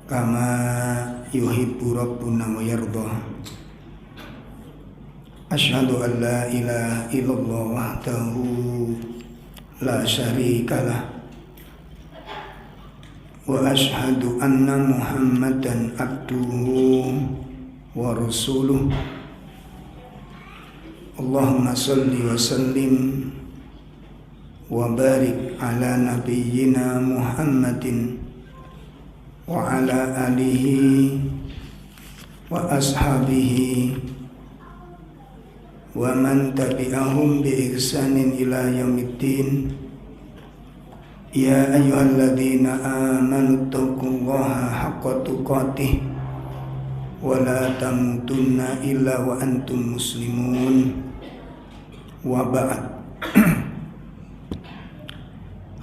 kama yuhibbu rabbuna wa yarda. Asyhadu an la ilaha illallah wahdahu la syarikalah wa asyhadu anna Muhammadan abduhu wa rasuluh. Allahumma salli wa sallim wa barik ala nabiyyina Muhammadin wa ala alihi wa ashabihi wa man tabi'ahum bi ihsanin ila yaumiddin. Ya ayyuhalladzina amanu taqullaha haqqa tuqatih wa la tamutunna illa wa antum muslimun. Wa ba'd.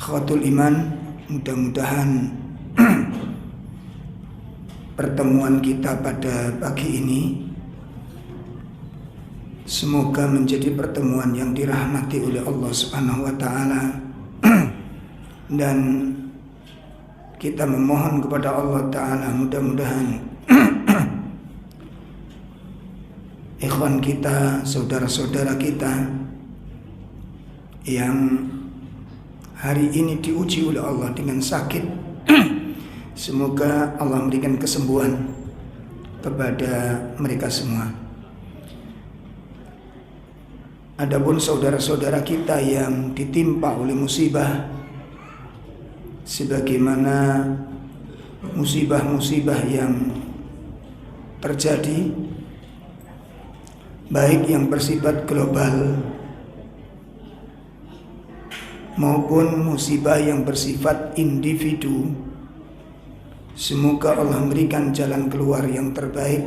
Khawatul iman, mudah-mudahan pertemuan kita pada pagi ini semoga menjadi pertemuan yang dirahmati oleh Allah Subhanahu wa taala. Dan kita memohon kepada Allah taala mudah-mudahan ikhwan kita, saudara-saudara kita yang hari ini diuji oleh Allah dengan sakit, semoga Allah memberikan kesembuhan kepada mereka semua. Adapun saudara-saudara kita yang ditimpa oleh musibah, sebagaimana musibah-musibah yang terjadi, baik yang bersifat global maupun musibah yang bersifat individu, semoga Allah memberikan jalan keluar yang terbaik,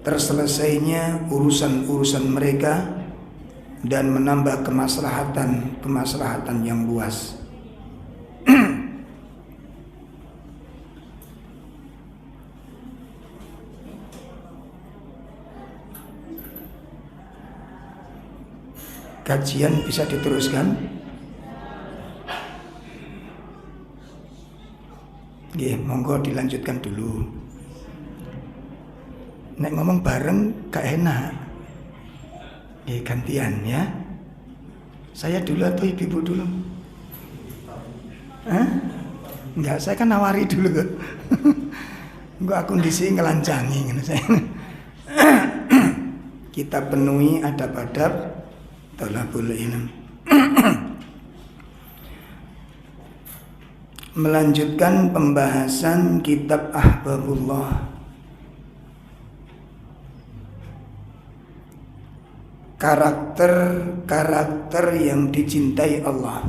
terselesainya urusan-urusan mereka dan menambah kemaslahatan yang luas. Kajian bisa diteruskan? Nggih, monggo dilanjutkan dulu. Nek ngomong bareng gak enak. Nggih, gantian ya. Saya dulu atau ibu dulu? Hah? Enggak, saya kan nawari dulu. Enggak, kondisi ngelancangi ngono saya. Kita penuhi adab-adab talabul ilm. Melanjutkan pembahasan kitab Ahbabullah, karakter yang dicintai Allah.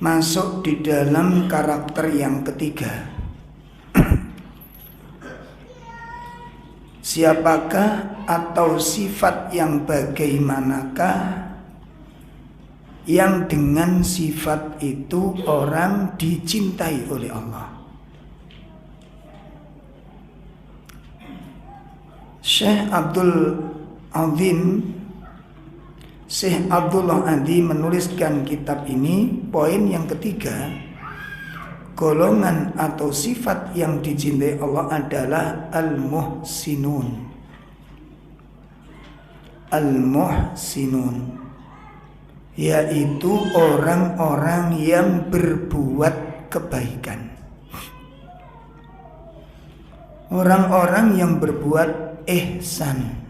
Masuk di dalam karakter yang ketiga. Siapakah atau sifat yang bagaimanakah yang dengan sifat itu orang dicintai oleh Allah? Syekh Abdullah Adi menuliskan kitab ini, poin yang ketiga, golongan atau sifat yang dicintai Allah adalah al-muhsinun. Al-muhsinun, yaitu orang-orang yang berbuat kebaikan, orang-orang yang berbuat ihsan.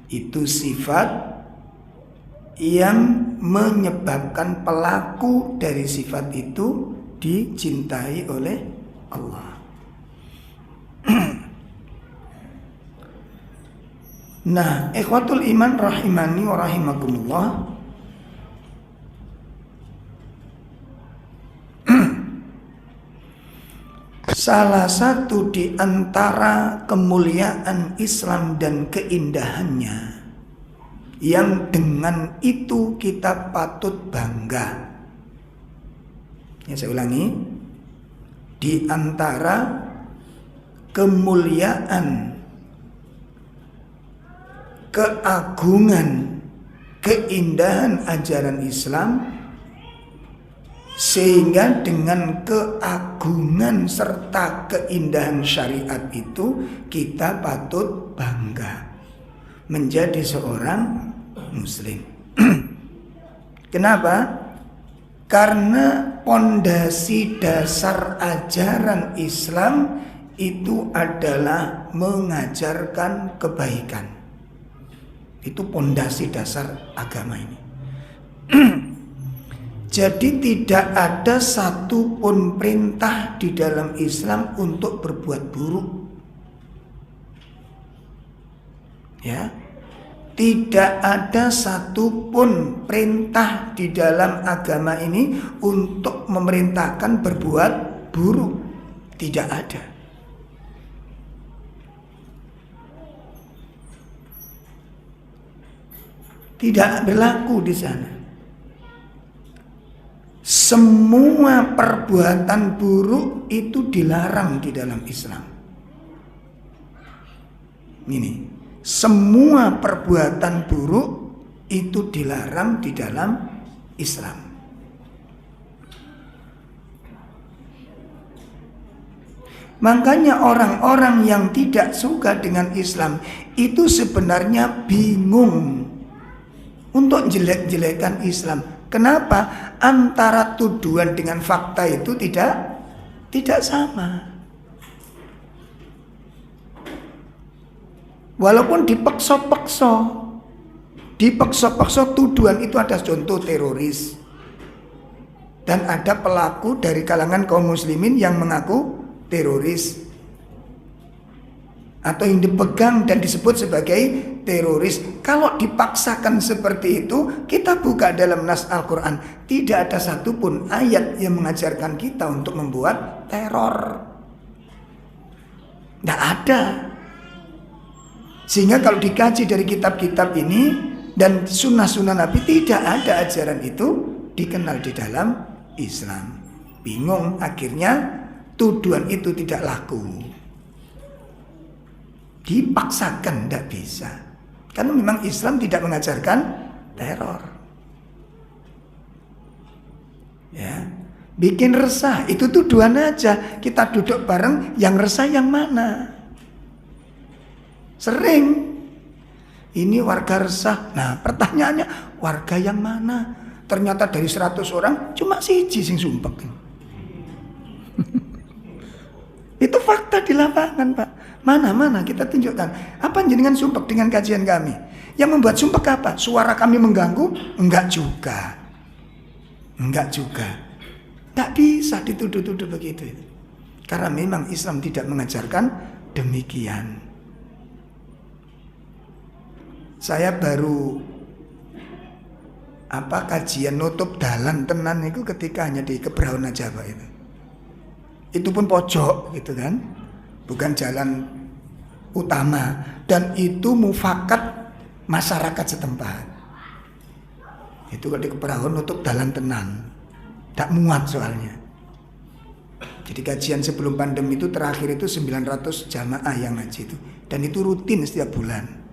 Itu sifat yang menyebabkan pelaku dari sifat itu dicintai oleh Allah. Nah, ikhwatul iman rahimani wa rahimakumullah, salah satu di antara kemuliaan Islam dan keindahannya yang dengan itu kita patut bangga. Ya, saya ulangi, di antara kemuliaan, keagungan, keindahan ajaran Islam, Sehingga dengan keagungan serta keindahan syariat itu kita patut bangga menjadi seorang muslim. Kenapa? Karena pondasi dasar ajaran Islam itu adalah mengajarkan kebaikan. Itu pondasi dasar agama ini. Jadi tidak ada satupun perintah di dalam Islam untuk berbuat buruk. Ya. Tidak ada satupun perintah di dalam agama ini untuk memerintahkan berbuat buruk. Tidak ada. Tidak berlaku di sana. Semua perbuatan buruk itu dilarang di dalam Islam. Ini. Semua perbuatan buruk itu dilarang di dalam Islam. Makanya orang-orang yang tidak suka dengan Islam itu sebenarnya bingung untuk jelek-jelekan Islam. Kenapa? Antara tuduhan dengan fakta itu tidak sama. Walaupun dipaksa tuduhan itu ada contoh teroris. Dan ada pelaku dari kalangan kaum muslimin yang mengaku teroris. Atau yang dipegang dan disebut sebagai teroris. Kalau dipaksakan seperti itu, kita buka dalam nas Al-Quran. Tidak ada satupun ayat yang mengajarkan kita untuk membuat teror. Tidak ada. Sehingga kalau dikaji dari kitab-kitab ini dan sunnah-sunnah Nabi, tidak ada ajaran itu dikenal di dalam Islam. Bingung, akhirnya tuduhan itu tidak laku. Dipaksakan, tidak bisa. Karena memang Islam tidak mengajarkan teror. Ya, bikin resah, itu tuduhan aja. Kita duduk bareng, yang resah yang mana? Sering ini warga resah. Nah pertanyaannya, warga yang mana? Ternyata dari 100 orang cuma siji sing sumpek. Itu fakta di lapangan, Pak. Mana kita tunjukkan. Apa jenengan sumpek dengan kajian kami? Yang membuat sumpek apa? Suara kami mengganggu? Enggak juga. Tak bisa dituduh-tuduh begitu. Karena memang Islam tidak mengajarkan demikian. Saya baru kajian nutup dalan tenan itu ketika hanya di Kebraun aja Pak itu. Itu pun pojok gitu kan. Bukan jalan utama dan itu mufakat masyarakat setempat. Itu kalau di Kebraun nutup dalan tenan. Tak muat soalnya. Jadi kajian sebelum pandemi itu terakhir itu 900 jamaah yang ngaji itu dan itu rutin setiap bulan.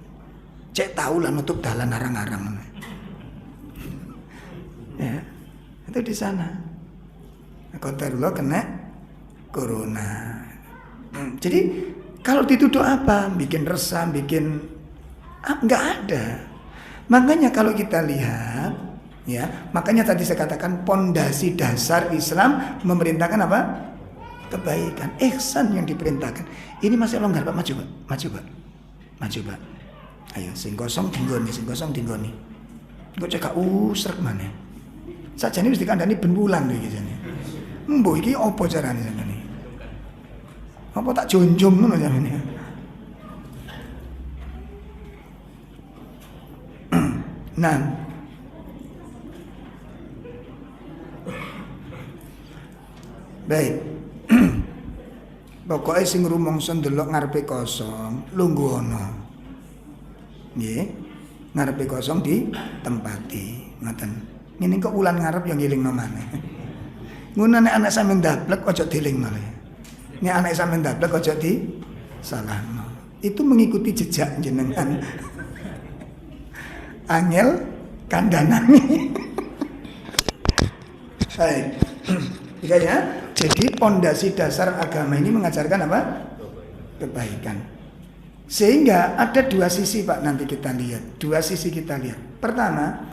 Cek tahu lah nutup dalan arang-arang. Ya, itu di sana. Qadarullah kena corona. Jadi kalau dituduh apa? Bikin resah, bikin nggak ada. Makanya kalau kita lihat, ya, makanya tadi saya katakan pondasi dasar Islam memerintahkan apa? Kebaikan, ihsan yang diperintahkan. Ini masih longgar Pak, maju Pak. Ayo, sing kosong tinggoni. Kok cekak usrek mana? Sajane wis dikandani ben wulan lho iki jane. Mbok iki apa carane sampeyan? Apa tak jonjong ngono sampeyan? Nah, baik. Pokoknya sing rumangsa ndelok ngarepe kosong, lungguh ana. Nggih, ngarepe kosong ditempati, ngoten. Ngene kok wulan ngarep yang ngilingno maneh. Ngono nek anak sampeyan ndablek aja dieling malih. Nek anak sampeyan ndablek aja disalahno. Itu mengikuti jejak jenengan. Angel kandhanane. Baik. Ya, jadi pondasi dasar agama ini mengajarkan apa? Kebaikan. Sehingga ada dua sisi Pak, nanti kita lihat. Dua sisi kita lihat. Pertama,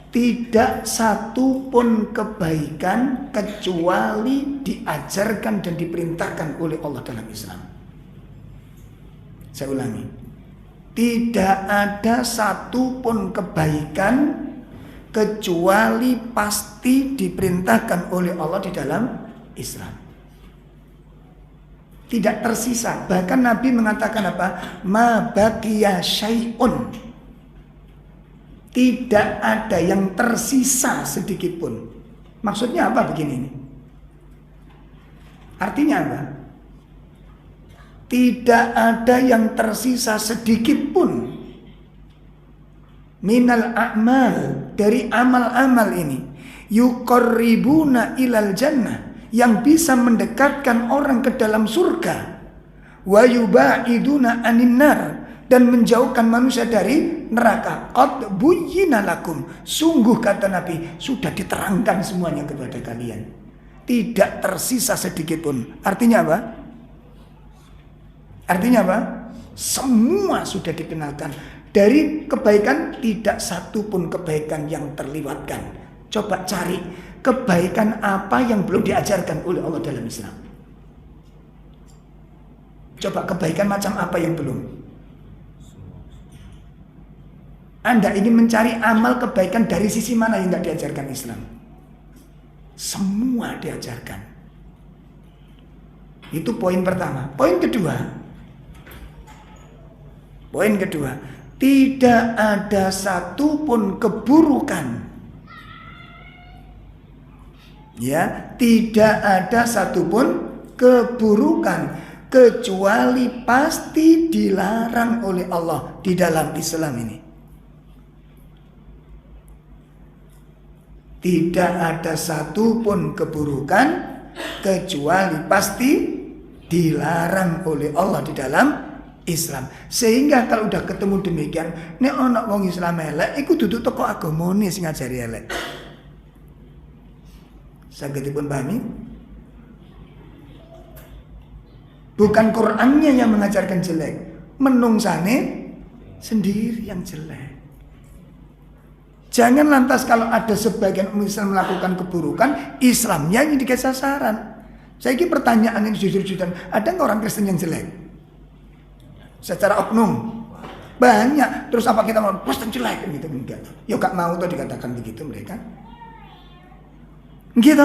tidak satu pun kebaikan kecuali diajarkan dan diperintahkan oleh Allah dalam Islam. Saya ulangi. Tidak ada satu pun kebaikan kecuali pasti diperintahkan oleh Allah di dalam Islam. Tidak tersisa. Bahkan Nabi mengatakan apa? Ma baqiya syai'un. Tidak ada yang tersisa sedikit pun. Maksudnya apa begini ini? Artinya apa? Tidak ada yang tersisa sedikit pun minal a'mal, dari amal-amal ini, yuqarribuna ilal jannah, yang bisa mendekatkan orang ke dalam surga, wa yubaiduna anin nar, dan menjauhkan manusia dari neraka. Qad buyyina lakum, sungguh kata Nabi, sudah diterangkan semuanya kepada kalian. Tidak tersisa sedikit pun. Artinya apa? Artinya apa? Semua sudah dikenalkan. Dari kebaikan tidak satu pun kebaikan yang terlewatkan. Coba cari kebaikan apa yang belum diajarkan oleh Allah dalam Islam. Coba kebaikan macam apa yang belum? Anda ingin mencari amal kebaikan dari sisi mana yang tidak diajarkan Islam? Semua diajarkan. Itu poin pertama. Poin kedua, tidak ada satupun keburukan. Ya, tidak ada satupun keburukan kecuali pasti dilarang oleh Allah di dalam Islam ini. Tidak ada satupun keburukan kecuali pasti dilarang oleh Allah di dalam Islam. Sehingga kalau udah ketemu demikian, nek ana wong Islam elek iku dudu teko agamane sing ngajari elek. Sagedipun pahami? Bukan Qur'annya yang mengajarkan jelek, menungsane sendiri yang jelek. Jangan lantas kalau ada sebagian umat Islam melakukan keburukan, Islamnya yang dikasih sasaran. Saya ini pertanyaan yang jujur-jujuran, ada nggak orang Kristen yang jelek? Secara oknum banyak. Terus apa kita mau Kristen jelek gitu? Enggak. Ya gak mau tuh dikatakan begitu mereka. Gitu.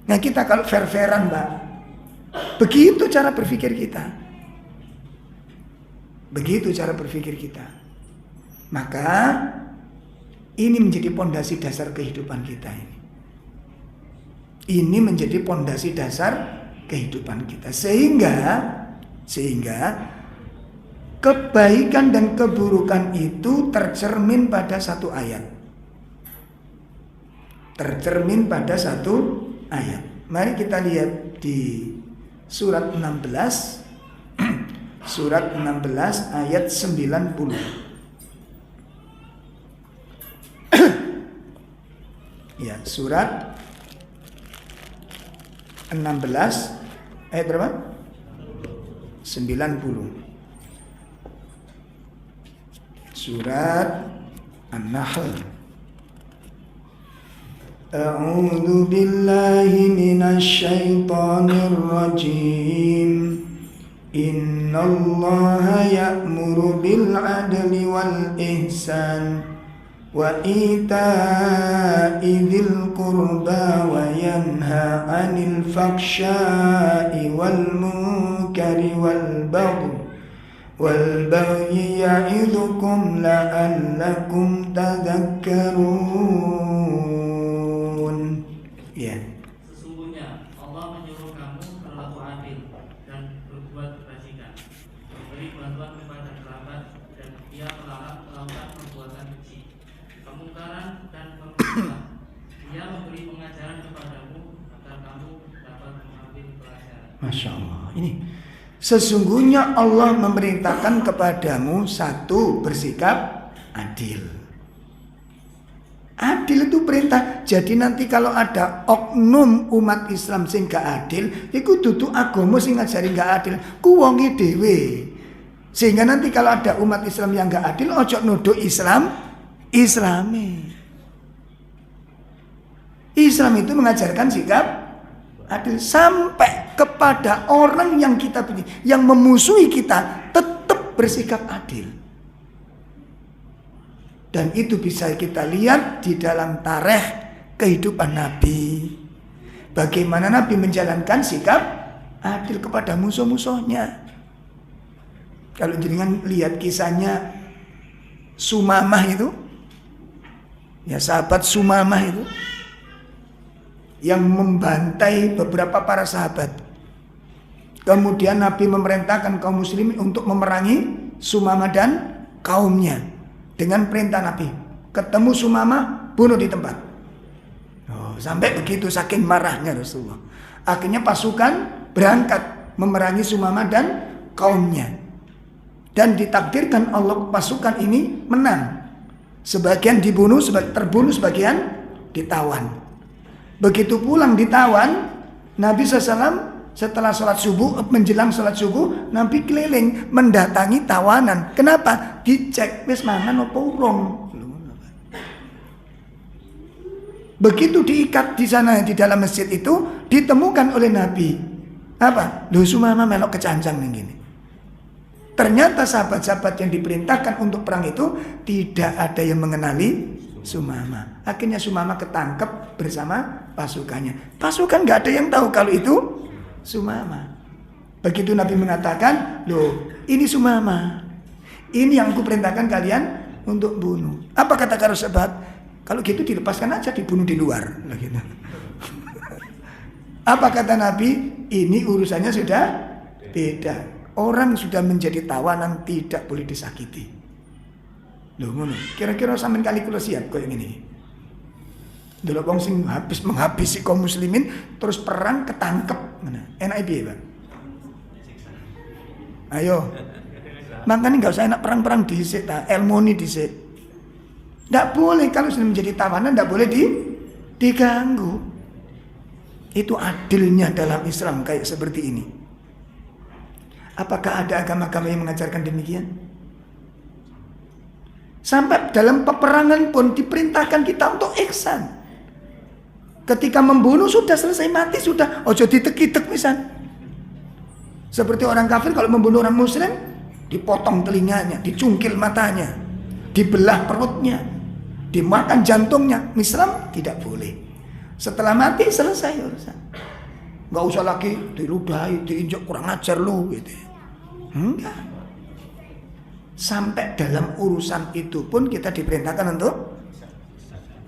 Nah kita kalau fair-fairan Mbak, begitu cara berpikir kita. Begitu cara berpikir kita. Maka ini menjadi pondasi dasar kehidupan kita ini. Ini menjadi pondasi dasar kehidupan kita. Sehingga kebaikan dan keburukan itu tercermin pada satu ayat. Tercermin pada satu ayat. Mari kita lihat di surat 16. Surat 16 ayat 90. Ya, surat 16 ayat berapa? 90. Surat An-Nahl. A'udzu billahi minasy syaithanir rajim. Innallaha ya'muru bil 'adli wal ihsan wa ita'i dzil qurba wa yanha 'anil fakhsya'i wal munkari wal baghi ya'idzukum la'allakum tadhakkarun. Ya. Sesungguhnya Allah menyuruh kamu berlaku adil dan berbuat kebajikan, memberi bantuan kepada kerabat, dan Dia melarang melakukan perbuatan keji, kemungkaran dan pemberontakan. Dia memberi pengajaran kepadamu agar kamu dapat mengambil pelajaran. Masya Allah. Ini sesungguhnya Allah memerintahkan kepadamu satu, bersikap adil. Adil itu perintah. Jadi nanti kalau ada oknum umat Islam sing gak adil, iku dudu agama sing ngajari gak adil, ku wonge dhewe. Sehingga nanti kalau ada umat Islam yang gak adil, ojo nuduh Islami. Islam itu mengajarkan sikap adil sampai kepada orang yang kita benci, yang memusuhi kita, tetap bersikap adil. Dan itu bisa kita lihat di dalam tarikh kehidupan Nabi. Bagaimana Nabi menjalankan sikap adil kepada musuh-musuhnya. Kalau jenengan lihat kisahnya Sumamah itu, ya sahabat Sumamah itu, yang membantai beberapa para sahabat. Kemudian Nabi memerintahkan kaum muslimin untuk memerangi Sumamah dan kaumnya. Dengan perintah Nabi, ketemu Sumamah, bunuh di tempat. Sampai begitu saking marahnya Rasulullah. Akhirnya pasukan berangkat memerangi Sumamah dan kaumnya. Dan ditakdirkan Allah pasukan ini menang. Sebagian dibunuh, terbunuh, sebagian ditawan. Begitu pulang ditawan, Nabi SAW setelah sholat subuh, menjelang sholat subuh, Nabi keliling mendatangi tawanan. Kenapa? Dicek, wis mangan apa urung. Begitu diikat di sana di dalam masjid itu, ditemukan oleh Nabi. Apa? Loh, Sumamah melok kecancang nih gini. Ternyata sahabat-sahabat yang diperintahkan untuk perang itu tidak ada yang mengenali Sumamah. Akhirnya Sumamah ketangkep bersama pasukannya. Pasukan nggak ada yang tahu kalau itu Sumamah. Begitu Nabi mengatakan, loh ini Sumamah, ini yang aku perintahkan kalian untuk bunuh. Apa kata para sahabat? Kalau gitu dilepaskan aja, dibunuh di luar. Gitu. Apa kata Nabi? Ini urusannya sudah beda. Orang sudah menjadi tawanan tidak boleh disakiti. Loh ngono. Kira-kira sampean kali kula siap koyo ngene. Delok wong sing menghabisi kaum muslimin terus perang ketangkep. Enak piye, Pak? Ayo. Makanya enggak usah enak perang-perang dhisik ta, ilmoni dhisik. Enggak boleh kalau sudah menjadi tawanan, enggak boleh diganggu. Itu adilnya dalam Islam kayak seperti ini. Apakah ada agama-agama yang mengajarkan demikian? Sampai dalam peperangan pun diperintahkan kita untuk ihsan. Ketika membunuh sudah selesai, mati sudah, ojo ditek-itek misal. Seperti orang kafir kalau membunuh orang muslim, dipotong telinganya, dicungkil matanya, dibelah perutnya, dimakan jantungnya. Islam tidak boleh. Setelah mati selesai urusan. Gak usah lagi diludahi, diinjak, kurang ajar lu gitu. Enggak. Sampai dalam urusan itu pun kita diperintahkan untuk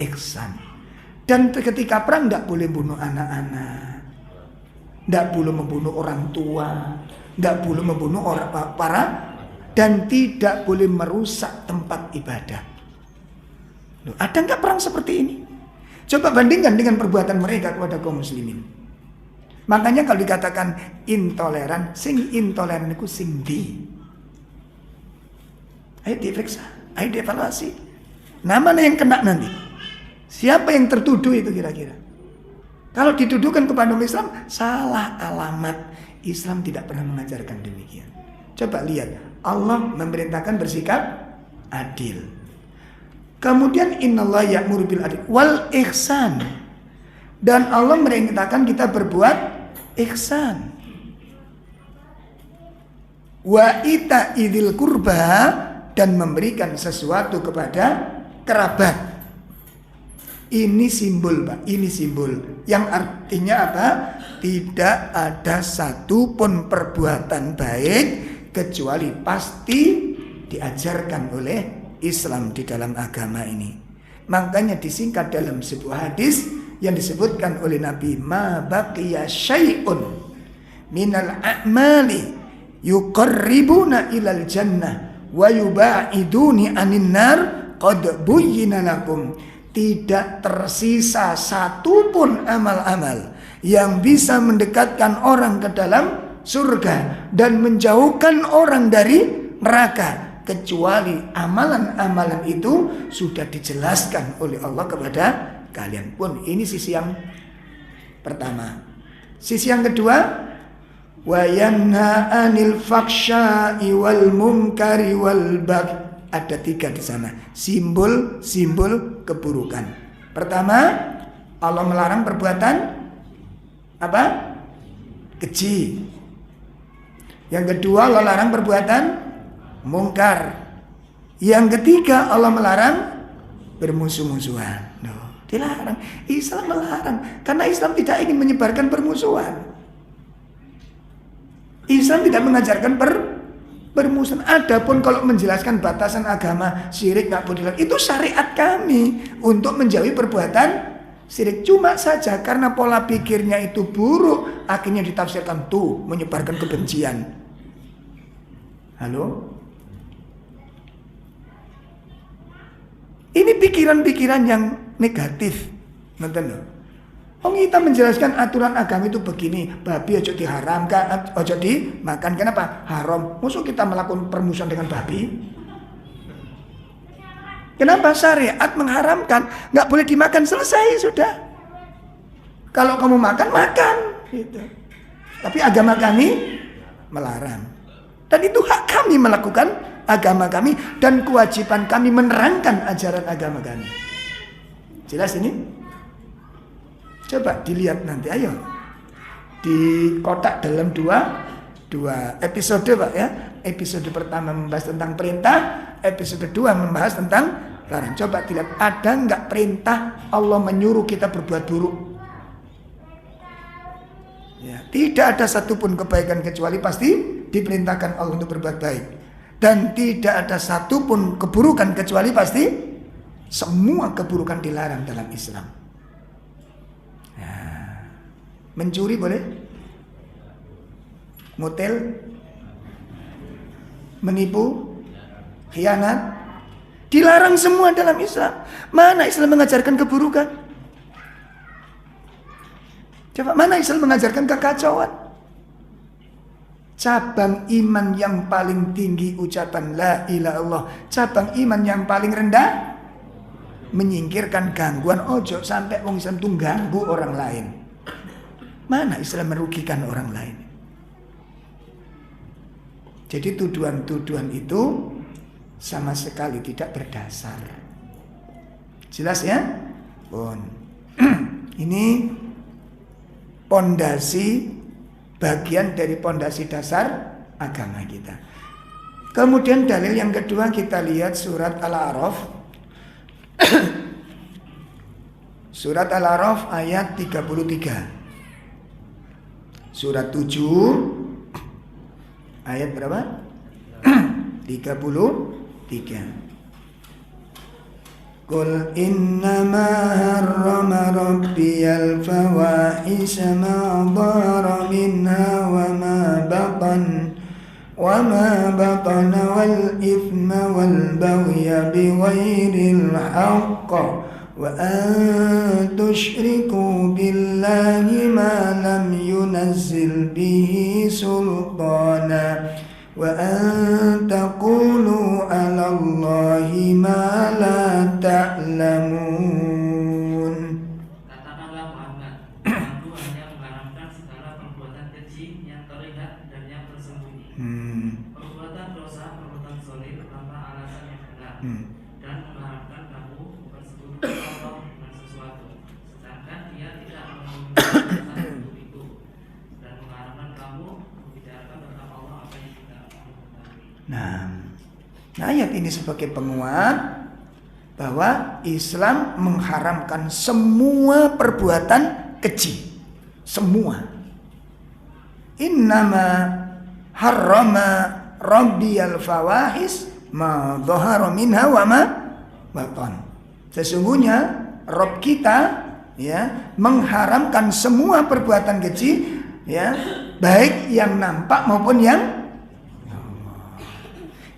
ihsan. Dan ketika perang tidak boleh bunuh anak-anak, tidak boleh membunuh orang tua, tidak boleh membunuh orang para, dan tidak boleh merusak tempat ibadah. Loh, ada nggak perang seperti ini? Coba bandingkan dengan perbuatan mereka kepada kaum muslimin. Makanya kalau dikatakan intoleran, sing intoleran itu sing di. Ayo diperiksa, ayo dievaluasi. Namanya yang kena nanti. Siapa yang tertuduh itu kira-kira? Kalau dituduhkan kepada Islam, salah alamat. Islam tidak pernah mengajarkan demikian. Coba lihat, Allah memerintahkan bersikap adil. Kemudian innallaha ya'muru bil adl wal ihsan. Dan Allah memerintahkan kita berbuat ihsan. Wa ita idil kurba, dan memberikan sesuatu kepada kerabat. Ini simbol, Pak. Ini simbol yang artinya apa? Tidak ada satupun perbuatan baik kecuali pasti diajarkan oleh Islam di dalam agama ini. Makanya disingkat dalam sebuah hadis yang disebutkan oleh Nabi, ma baqiya syai'un minal a'mali yuqarribuna ilal jannah wa yubaiduni anin nar qad buyyina lakum. Tidak tersisa satupun amal-amal yang bisa mendekatkan orang ke dalam surga dan menjauhkan orang dari neraka kecuali amalan-amalan itu sudah dijelaskan oleh Allah kepada kalian pun. Ini sisi yang pertama. Sisi yang kedua, wa yanha 'anil faksya'i wal munkari wal baghi. Ada 3 di sana. Simbol-simbol keburukan. Pertama, Allah melarang perbuatan apa? Keji. Yang kedua, Allah larang perbuatan mungkar. Yang ketiga, Allah melarang bermusuh-musuhan. Dilarang. Islam melarang karena Islam tidak ingin menyebarkan permusuhan. Islam tidak mengajarkan permusuhan. Adapun kalau menjelaskan batasan agama, syirik nggak boleh dilakukan, itu syariat kami untuk menjauhi perbuatan syirik. Cuma saja karena pola pikirnya itu buruk, akhirnya ditafsirkan tuh menyebarkan kebencian. Halo? Ini pikiran-pikiran yang negatif. Nonton loh. Oh, kita menjelaskan aturan agama itu begini, babi ojo diharamkan, ojo dimakan. Kenapa? Haram. Maksud kita melakukan permusuhan dengan babi? Kenapa? Syariat mengharamkan, nggak boleh dimakan, selesai sudah. Kalau kamu makan, makan. Gitu. Tapi agama kami melarang. Dan itu hak kami melakukan agama kami dan kewajiban kami menerangkan ajaran agama kami. Jelas ini? Coba dilihat nanti, ayo. Di kotak dalam dua episode Pak ya. Episode pertama membahas tentang perintah, episode 2 membahas tentang larang. Coba dilihat, ada nggak perintah Allah menyuruh kita berbuat buruk? Ya, tidak ada satupun kebaikan kecuali pasti diperintahkan Allah untuk berbuat baik. Dan tidak ada satupun keburukan kecuali pasti semua keburukan dilarang dalam Islam. Ya. Mencuri boleh? Ngutil? Menipu? Khianat? Dilarang semua dalam Islam. Mana Islam mengajarkan keburukan? Coba, mana Islam mengajarkan kekacauan? Cabang iman yang paling tinggi ucapan la ilaha illallah. Cabang iman yang paling rendah menyingkirkan gangguan. Ojo sampai wong Islam itu ganggu orang lain. Mana Islam merugikan orang lain? Jadi tuduhan-tuduhan itu sama sekali tidak berdasar. Jelas ya? Bon. Ini pondasi, bagian dari pondasi dasar agama kita. Kemudian dalil yang kedua kita lihat surat Al-A'raf. Surat Al-A'raf ayat 33. Surat 7 ayat berapa? 33. Qul innama harrama rabbiyal fawahisha ma dhara minha wa ma batan wal ithma wal baghya bighairil haqq wa an tusyriku billahi ma lam yunazzil bihi sultana wa an taqulu 'ala Allahi ma la ta'lamun. Katakanlah Muhammad, aku hanya mengharamkan segala perbuatan keji yang terlihat dan yang tersembunyi, perbuatan dosa, perbuatan zalim tanpa alasan yang benar, dan mengharamkan kamu bersekutu Allah dengan sesuatu, sedangkan Dia tidak memiliki untuk itu, dan mengharamkan kamu membicarakan tentang Allah apa yang tidak mengetahui. Nah, ayat ini sebagai penguat bahwa Islam mengharamkan semua perbuatan keji. Semua. Innama harrama rabbiyal fawahis ma dhahara minha wa ma batan. Sesungguhnya Rabb kita ya mengharamkan semua perbuatan keji ya, baik yang nampak maupun yang.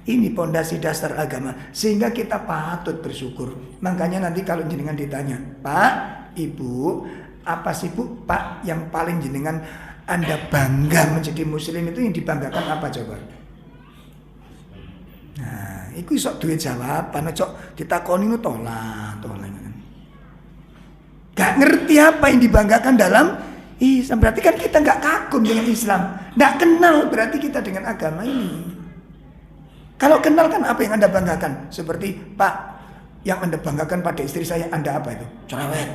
Ini pondasi dasar agama, sehingga kita patut bersyukur. Makanya nanti kalau jenengan ditanya, Pak, Ibu, apa sih Bu, Pak, yang paling jenengan Anda bangga menjadi muslim itu, yang dibanggakan apa coba? Nah, iku iso duwe jawaban, ojo ditakoni nu tolak. Gak ngerti apa yang dibanggakan dalam Islam. Berarti kan kita gak kagum dengan Islam. Gak kenal berarti kita dengan agama ini. Kalau kenal kan apa yang Anda banggakan? Seperti, Pak, yang Anda banggakan pada istri saya, Anda apa itu? Cerewet.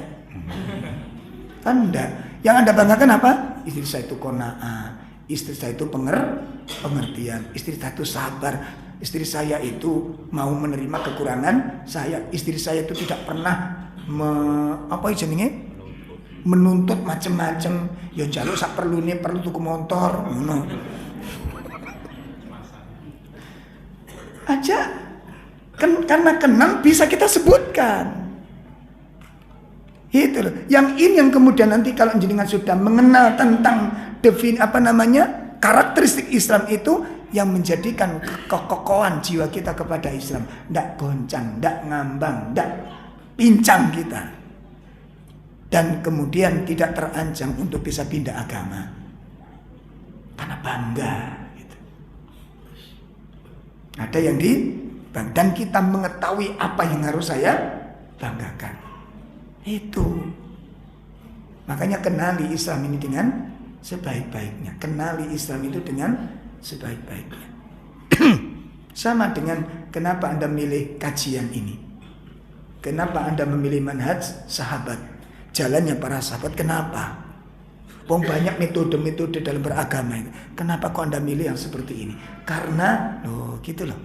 Kan enggak. Yang Anda banggakan apa? Istri saya itu qanaah, istri saya itu pengertian, istri saya itu sabar, istri saya itu mau menerima kekurangan saya, istri saya itu tidak pernah menuntut macam-macam. Ya njaluk sak perlune, perlu tuku motor ngono. Aja karena kenal bisa kita sebutkan. Itu loh. Yang ini yang kemudian nanti kalau jenengan sudah mengenal tentang karakteristik Islam itu yang menjadikan kekokohan jiwa kita kepada Islam. Ndak goncang, ndak ngambang, ndak pincang kita. Dan kemudian tidak terancam untuk bisa pindah agama. Karena bangga gitu. Ada yang dan kita mengetahui apa yang harus saya banggakan. Itu. Makanya kenali Islam ini dengan sebaik-baiknya. Kenali Islam itu dengan sebaik-baiknya. Sama dengan kenapa Anda milih kajian ini. Kenapa Anda memilih manhaj sahabat? Jalannya para sahabat, kenapa? Banyak metode-metode dalam beragama itu. Kenapa kok Anda milih yang seperti ini? Karena, gitu loh.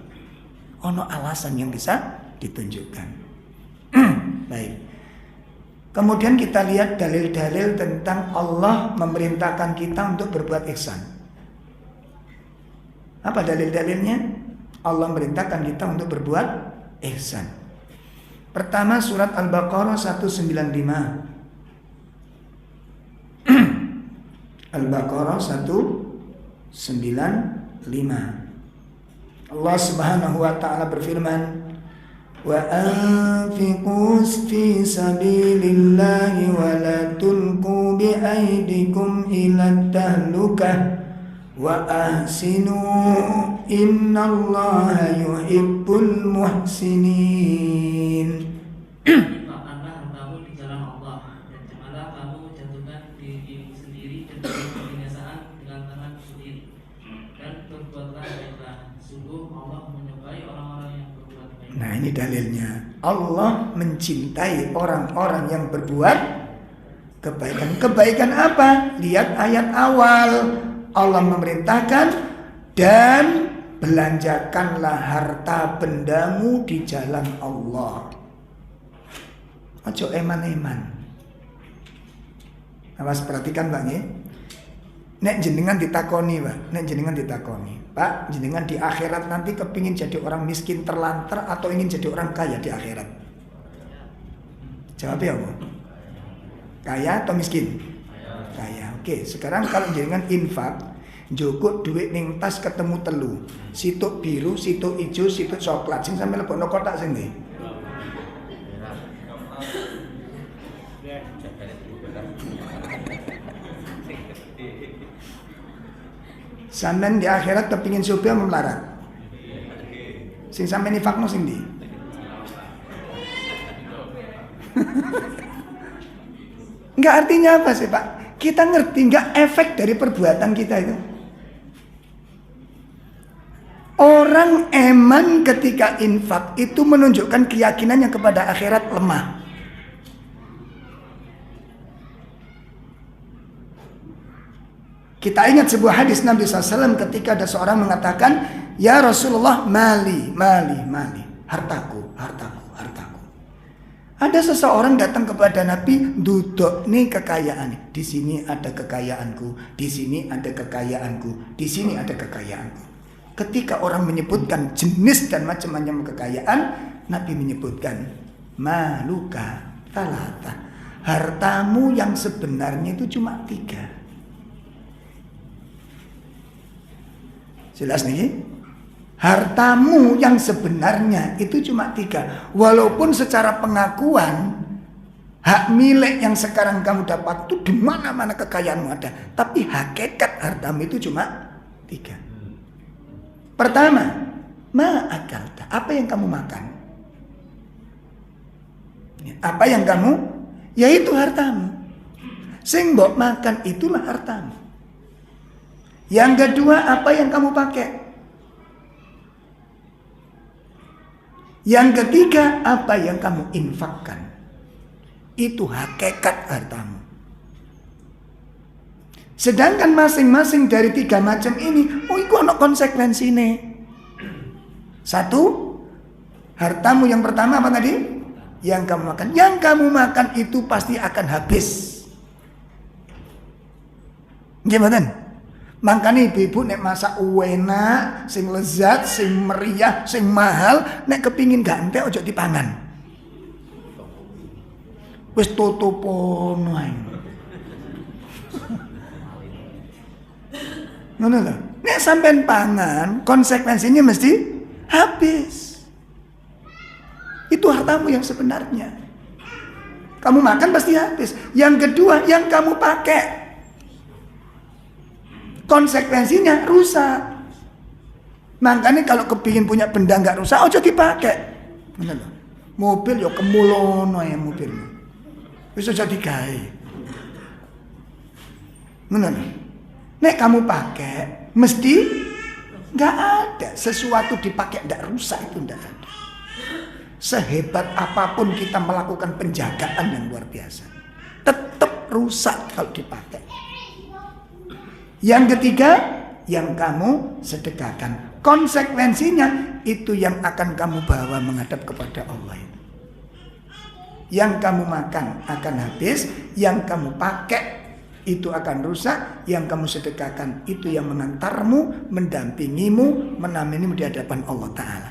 Ono alasan yang bisa ditunjukkan. Baik. Kemudian kita lihat dalil-dalil tentang Allah memerintahkan kita untuk berbuat ihsan. Apa dalil-dalilnya? Allah memerintahkan kita untuk berbuat ihsan. Pertama surat Al-Baqarah 195. Al-Baqarah 195. Allah Subhanahu wa taala berfirman, "Wa anfiqu fi sabilillahi wa la tulqu bi aydikum ila tahlukah wa ahsinu innallaha yuhibbul muhsinin." Infakkanlah hartamu di jalan Allah dan janganlah kamu jatuhkan dirimu sendiri dan kebinasaan dengan tangan sendiri. Dan berbuatlah baiklah, sungguh Allah menyukai orang-orang yang berbuat baik. Nah, ini dalilnya. Allah mencintai orang-orang yang berbuat kebaikan. Kebaikan apa? Lihat ayat awal. Allah memerintahkan dan belanjakanlah harta bendamu di jalan Allah. Ojo eman-eman. Awas perhatikan Pak nggih. Nek jenengan ditakoni, Pak. Pak, jenengan di akhirat nanti kepingin jadi orang miskin terlantar atau ingin jadi orang kaya di akhirat? Jawabnya apa? Kaya atau miskin? Kaya. Oke, sekarang kalau jenengan infak, njukuk duit ning tas ketemu telu. Situk biru, situk ijo, situk coklat. Sing sampe lebokno kotak sing ndi? Sampeyan di akhirat kepingin surga melarat. Sing sampeyan nifakno sing ndi? Enggak, artinya apa sih Pak? Kita ngerti enggak efek dari perbuatan kita itu? Orang eman ketika infak itu menunjukkan keyakinannya kepada akhirat lemah. Kita ingat sebuah hadis Nabi SAW ketika ada seorang mengatakan, "Ya Rasulullah, mali, hartaku. Ada seseorang datang kepada Nabi, duduk nih kekayaan. Di sini ada kekayaanku, di sini ada kekayaanku, di sini ada kekayaanku. Ketika orang menyebutkan jenis dan macam-macam kekayaan, Nabi menyebutkan, maluka talata. Hartamu yang sebenarnya itu cuma 3. Jelas nih? Hartamu yang sebenarnya itu cuma 3. Walaupun secara pengakuan hak milik yang sekarang kamu dapat itu di mana-mana kekayaanmu ada, tapi hakikat hartamu itu cuma 3. Pertama, Ma akalta, apa yang kamu makan? Apa yang kamu? Yaitu hartamu. Sing mbok makan itulah hartamu. Yang kedua, apa yang kamu pakai? Yang ketiga, apa yang kamu infakkan? Itu hakikat hartamu. Sedangkan masing-masing dari 3 macam ini, itu ada konsekuensi nih. 1, hartamu yang pertama apa tadi? Yang kamu makan. Yang kamu makan itu pasti akan habis. Gimana? Makanya ibu-ibu nek masak enak, sing lezat, sing meriah, sing mahal, nek kepingin ganteng ojo dipangan. Wis tutupono ae. Ngono lho. Nek sampean pangan, konsekuensinya mesti habis. Itu hartamu yang sebenarnya. Kamu makan pasti habis. Yang kedua, yang kamu pakai, konsekuensinya rusak. Makanya kalau kepingin punya benda nggak rusak, ojo dipakai. Mobil yo kemulono ya mobil. Wis aja digawe. Nek kamu pakai, mesti nggak ada sesuatu dipakai nggak rusak, itu nggak ada. Sehebat apapun kita melakukan penjagaan yang luar biasa, tetap rusak kalau dipakai. Yang ketiga, yang kamu sedekahkan, konsekuensinya itu yang akan kamu bawa menghadap kepada Allah. Yang kamu makan akan habis, yang kamu pakai itu akan rusak, yang kamu sedekahkan itu yang mengantarmu, mendampingimu, menemanimu di hadapan Allah Ta'ala.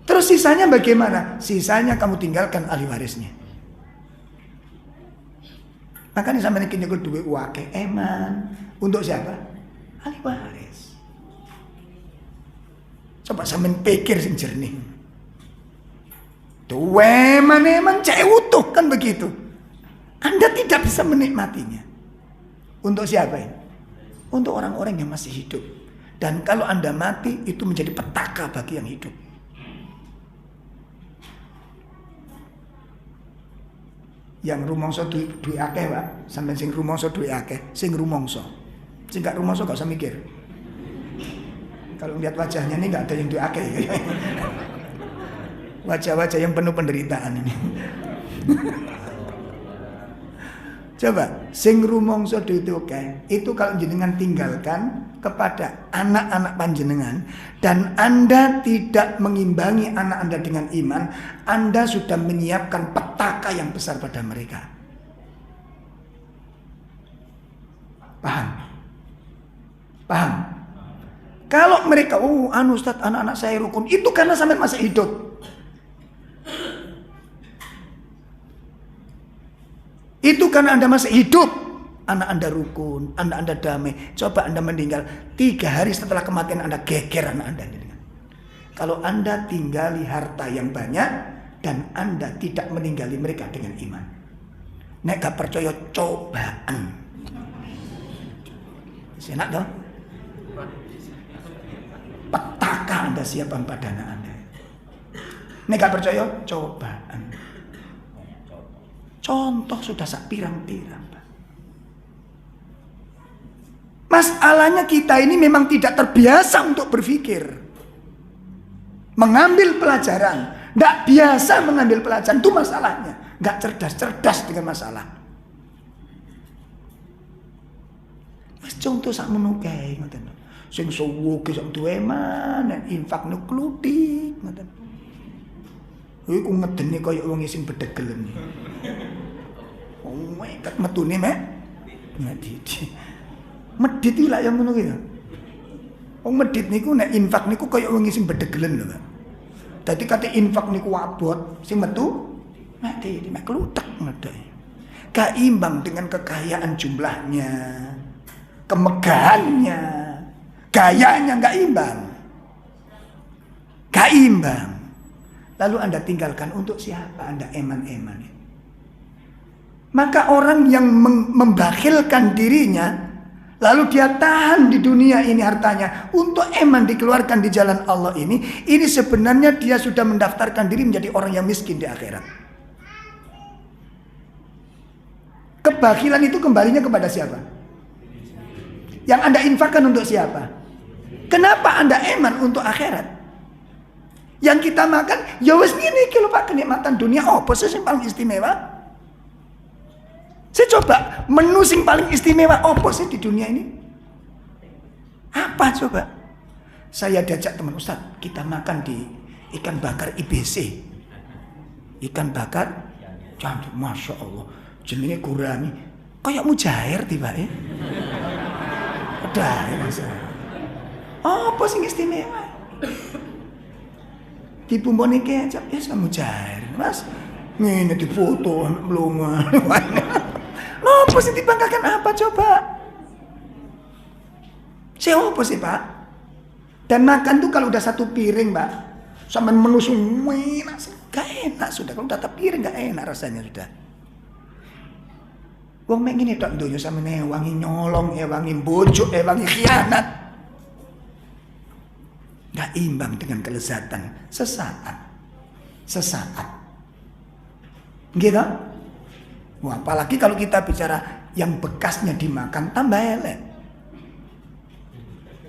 Terus sisanya bagaimana? Sisanya kamu tinggalkan ahli warisnya. Makanya sampai ini nyekul duit wake eman. Untuk siapa? Ahli waris. Coba sampean pikir sing jernih. Duwe eman cek utuh kan begitu. Anda tidak bisa menikmatinya. Untuk siapa ini? Untuk orang-orang yang masih hidup. Dan kalau Anda mati, itu menjadi petaka bagi yang hidup. Yang rumongso duit akeh, Pak. Sampai sing rumongso duit akeh, sing rumongso. Sing gak rumongso gak usah mikir. Kalau lihat wajahnya ini gak ada yang duit akeh. Wajah-wajah yang penuh penderitaan ini. Coba, sing rumongso duit akeh, itu kalau jenengan tinggalkan kepada anak-anak panjenengan dan Anda tidak mengimbangi anak Anda dengan iman, Anda sudah menyiapkan petaka yang besar pada mereka. Paham? Paham? Kalau mereka, Ustaz, anak-anak saya rukun, itu karena sampai masih hidup. Itu karena Anda masih hidup. Anak Anda rukun, anak Anda damai. Coba Anda meninggal 3 hari setelah kematian Anda, geger anak Anda. Kalau Anda tinggali harta yang banyak dan Anda tidak meninggali mereka dengan iman, nek gak percaya cobaan. Enak dong? Petaka Anda siapkan pada anak Anda. Nek gak percaya cobaan. Contoh sudah sak pirang-pirang. Masalahnya kita ini memang tidak terbiasa untuk berpikir, mengambil pelajaran. Tidak biasa mengambil pelajaran, itu masalahnya. Tidak cerdas dengan masalah. Mas contoh sak menukai, ngoten. Sing suwuge sak duwe mana infak nuklutik, ngoten. Iku ngedeni kaya wong sing bedegelen. Kat metune mek medit. Medit iki lak yang ngono ki. Wong medit niku nek infak niku kaya wong sing bedegelen lho, Pak. Dadi kate infak niku abot, sing metu mek kluthek ngedek. Gak imbang dengan kekayaan jumlahnya, kemegahannya, gayanya gak imbang. Gak imbang. Lalu Anda tinggalkan untuk siapa? Anda eman-eman. Maka orang yang membakhilkan dirinya Lalu dia tahan di dunia ini hartanya untuk eman dikeluarkan di jalan Allah ini sebenarnya dia sudah mendaftarkan diri menjadi orang yang miskin di akhirat. Kebakilan itu kembalinya kepada siapa? Yang Anda infakkan untuk siapa? Kenapa Anda eman untuk akhirat? Yang kita makan, ya wes ngene iki lho Pak, kenikmatan dunia apa sih yang paling istimewa? Saya coba menu sing paling istimewa apa sih di dunia ini? Apa coba? Saya diajak teman Ustaz, kita makan di ikan bakar IBC. Ikan bakar cantik, Masya Allah. Jenenge gurami, kayak mujair tiba ya. Udah ya Mas. Apa sing istimewa? Dipumponi kecap, ya sama mujair. Mas, ngene difoto melongo. Apa sih dibanggakan apa coba? Siapa sih Pak? Dan makan tuh kalau udah satu piring Pak, sampai menu semua enak, gak enak sudah. Kalau udah satu piring gak enak rasanya sudah. Wong mek ngene tok donya sampeyan wangi nyolong, wangi bojo, wangi khianat. Gak imbang dengan kelezatan sesaat. Gitu? Wah, apalagi kalau kita bicara yang bekasnya dimakan tambah elek.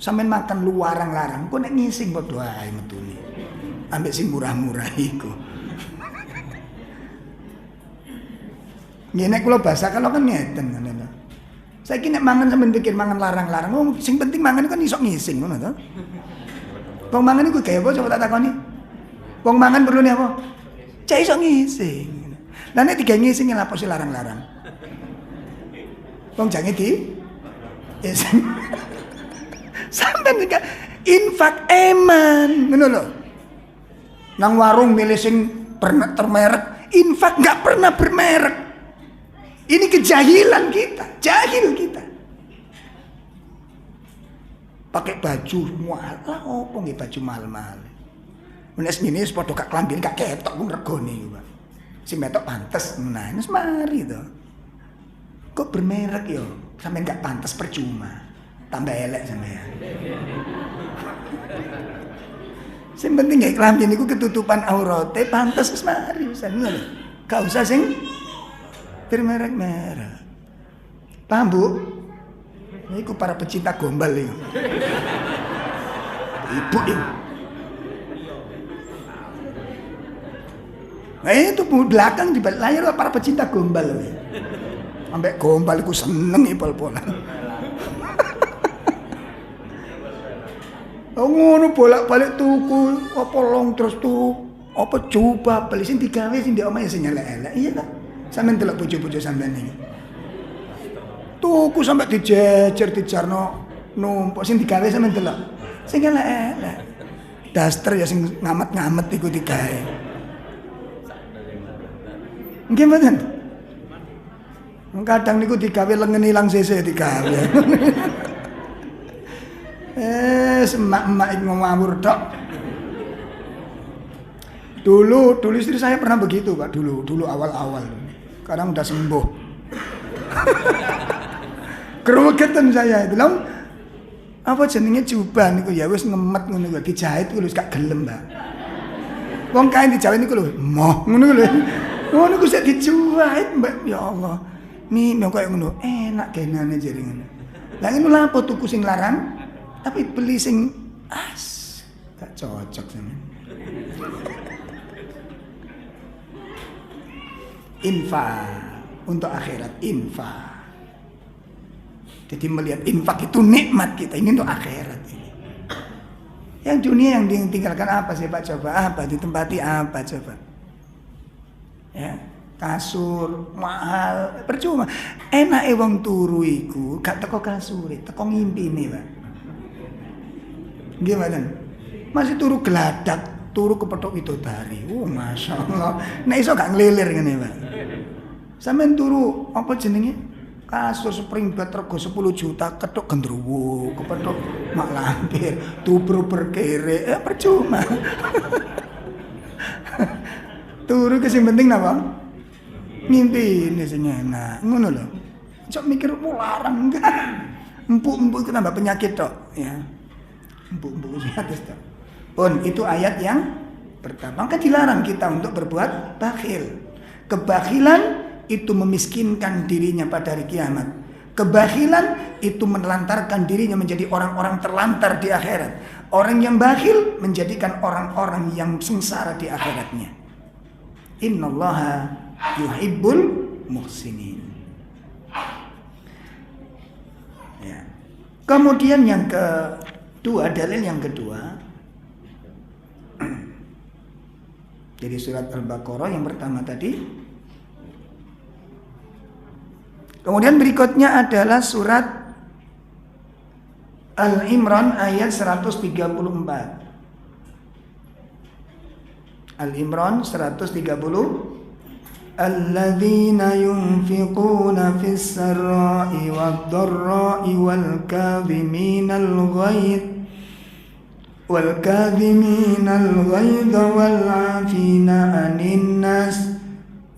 Sampeyan makan luarang-larang, kok nek ngising padha ae metune. Ambek sing murah-murah iku. Ngene kula bahasa kalau kan ngeten ngono. Saiki nek mangan sampeyan pikir mangan larang-larang, sing penting mangan kan iso ngising ngono to. Wong mangan iku gawe apa coba tak takoni? Wong mangan perlu apa? Cek iso ngising. Lah nek digawe ngising lha apa sih larang-larang? Wong jange di ngising. Sampeyan iki infak eman, ngono lho. Nang warung milih sing termerek, infak enggak pernah bermerek. Ini kejahilan kita, jahil kita. Pakai baju mahal, lah opo nggih baju mahal-mahal. Menes ngene wis padha gak klambi gak ketok ku regane Pak. Sing metok pantes, nah wis mari to. Kok bermerek yo, sampeyan gak pantes percuma. Tambah elek sampeyan. Sing penting gak klambi niku ketutupan aurate pantes wis mari wis ngono. Gak usah sing bermerek-merek. Paham Bu? Iku para pecinta gombal itu. Ibu ini. Nah itu belakang di balik layar para pecinta gombal. Sampai gombal iku seneng ipol-polan. Ngono bolak-balik tuku apa long terus tuh apa coba beli sing digawe sing di omahe sing elek-elek. Iya ta? Sampeyan delok bojo-bojo sampeyan iki. Tuku sampai dijarno numpuk sing digawe sampeyan delok. Sing elek-elek. Daster ya sing ngamet-ngamet iku digawe. Nggih mboten. Kadang niku digawe lengen ilang sese digawe. Semak-emak ngawur tok. Dulu istri saya pernah begitu Pak, dulu awal-awal. Sekarang udah sembuh. Keruwetan saya itu lho. Apa jenenge jubah niku ya wis ngemet ngono lho, dijahit ku wis gak gelem, Mbak. Wong kain dijahit niku lho, moh ngono lho. Ngono ku sik dijahit, Mbak. Ya Allah. Nih koyo ngono, enak genane jare ngono. Lah ngono lha apa tuku sing larang? Tapi beli sing gak cocok sama. Infak untuk akhirat, infak. Jadi melihat infak itu nikmat kita, ini untuk akhirat ini. Yang dunia yang ditinggalkan apa sih Pak coba? Apa ditempati apa coba? Ya, kasur mahal, percuma. Enake wong turu iku gak teko kasure, teko ngimpine, Pak. Gimana? Masih turu geladak, turu kepethuk widodari. Masya Allah. Nek iso gak ngelilir ngene, Pak. Sampeyan turu apa jenenge? Kasur spring bed rego 10 juta, ketuk gendruwo, kepethuk mak lampir, tubruk berkere, percuma. Turu ke sing penting napa? Ngimpi ini sing enak. Ngono lho. Cok mikir larang enggak. Empuk-empuk itu nambah penyakit tok, ya. Empuk-empuk penyakit tok. Pun itu ayat yang pertama. Maka dilarang kita untuk berbuat bakhil. Kebakhilan itu memiskinkan dirinya pada hari kiamat. Kebakhilan itu menelantarkan dirinya menjadi orang-orang terlantar di akhirat. Orang yang bakhil menjadikan orang-orang yang sengsara di akhiratnya. Innallaha yuhibbul muhsinin. Ya. Kemudian yang kedua, dalil yang kedua dari surat Al-Baqarah yang pertama tadi. Kemudian berikutnya adalah surat Al-Imran ayat 134. Al-Imran 130. Alladzina yunfiquna fis sarra'i wad-dharra'i wal kadhiminal ghaidha wal 'afina 'anil nas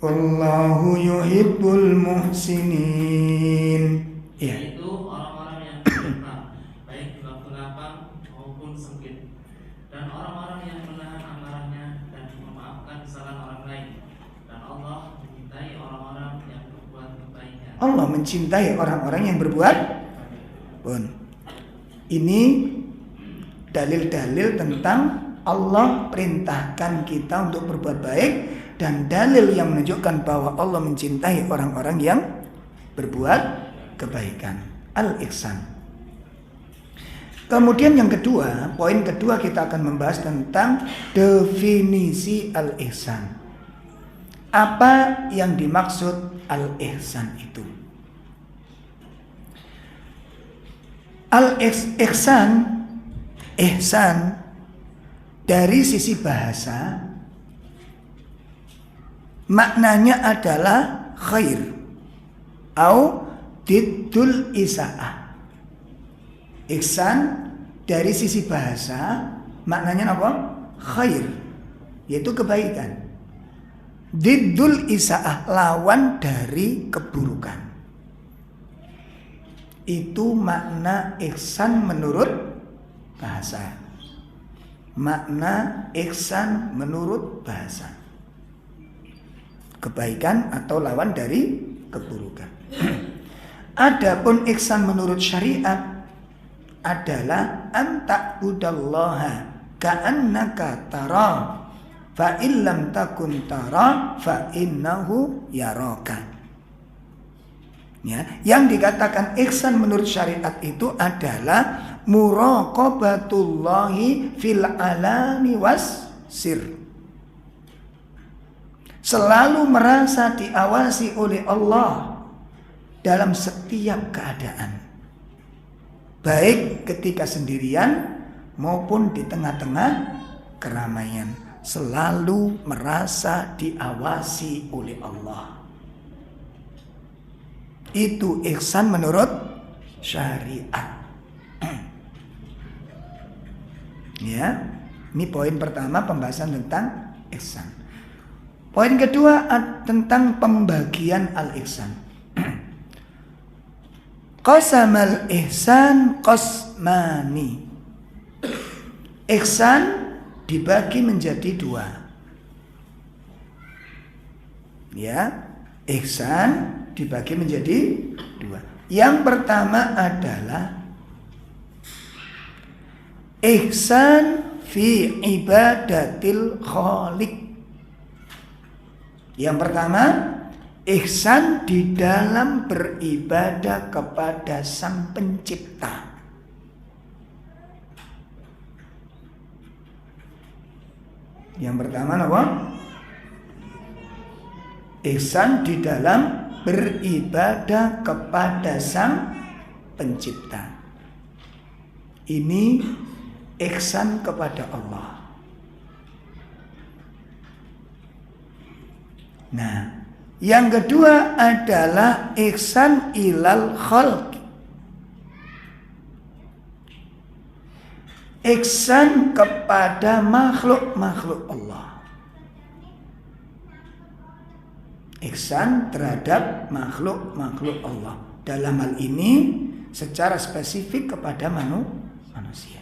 wallahu yuhibbul muhsinin. Ya. Yaitu orang-orang yang bersedekah baik di waktu lapang maupun sempit, dan orang-orang yang menahan amarahnya dan memaafkan kesalahan orang lain. Dan Allah mencintai orang-orang yang berbuat kebaikan. Allah mencintai orang-orang yang berbuat pun. Ini dalil-dalil tentang Allah perintahkan kita untuk berbuat baik, dan dalil yang menunjukkan bahwa Allah mencintai orang-orang yang berbuat kebaikan. Al-Ihsan. Kemudian yang kedua, poin kedua kita akan membahas tentang definisi Al-Ihsan. Apa yang dimaksud Al-Ihsan itu? Al-Ihsan, ihsan dari sisi bahasa maknanya adalah khair au diddul isaah. Ihsan dari sisi bahasa maknanya apa? Khair, yaitu kebaikan. Diddul isaah, lawan dari keburukan. Itu makna ihsan menurut bahasa. Makna ihsan menurut bahasa. Kebaikan atau lawan dari keburukan. Adapun ihsan menurut syariat adalah anta'budallaha ka'annaka tara fa illam takun tara fa innahu yaraka. Ya, yang dikatakan ihsan menurut syariat itu adalah muraqabatullahi fil alani was sir. Selalu merasa diawasi oleh Allah dalam setiap keadaan, baik ketika sendirian maupun di tengah-tengah keramaian. Selalu merasa diawasi oleh Allah. Itu ihsan menurut syariat. Ya, ini poin pertama pembahasan tentang ihsan. Poin kedua tentang pembagian al-ihsan. Qasamal ihsan qasmani. Ihsan dibagi menjadi dua. Ya, ihsan dibagi menjadi dua. Yang pertama adalah ihsan fi ibadatil khaliq. Yang pertama, ihsan di dalam beribadah kepada Sang Pencipta. Yang pertama apa? Ihsan di dalam beribadah kepada Sang Pencipta. Ini ihsan kepada Allah. Nah, yang kedua adalah ihsan ilal khalq. Ihsan kepada makhluk-makhluk Allah. Ihsan terhadap makhluk-makhluk Allah. Dalam hal ini secara spesifik kepada manusia.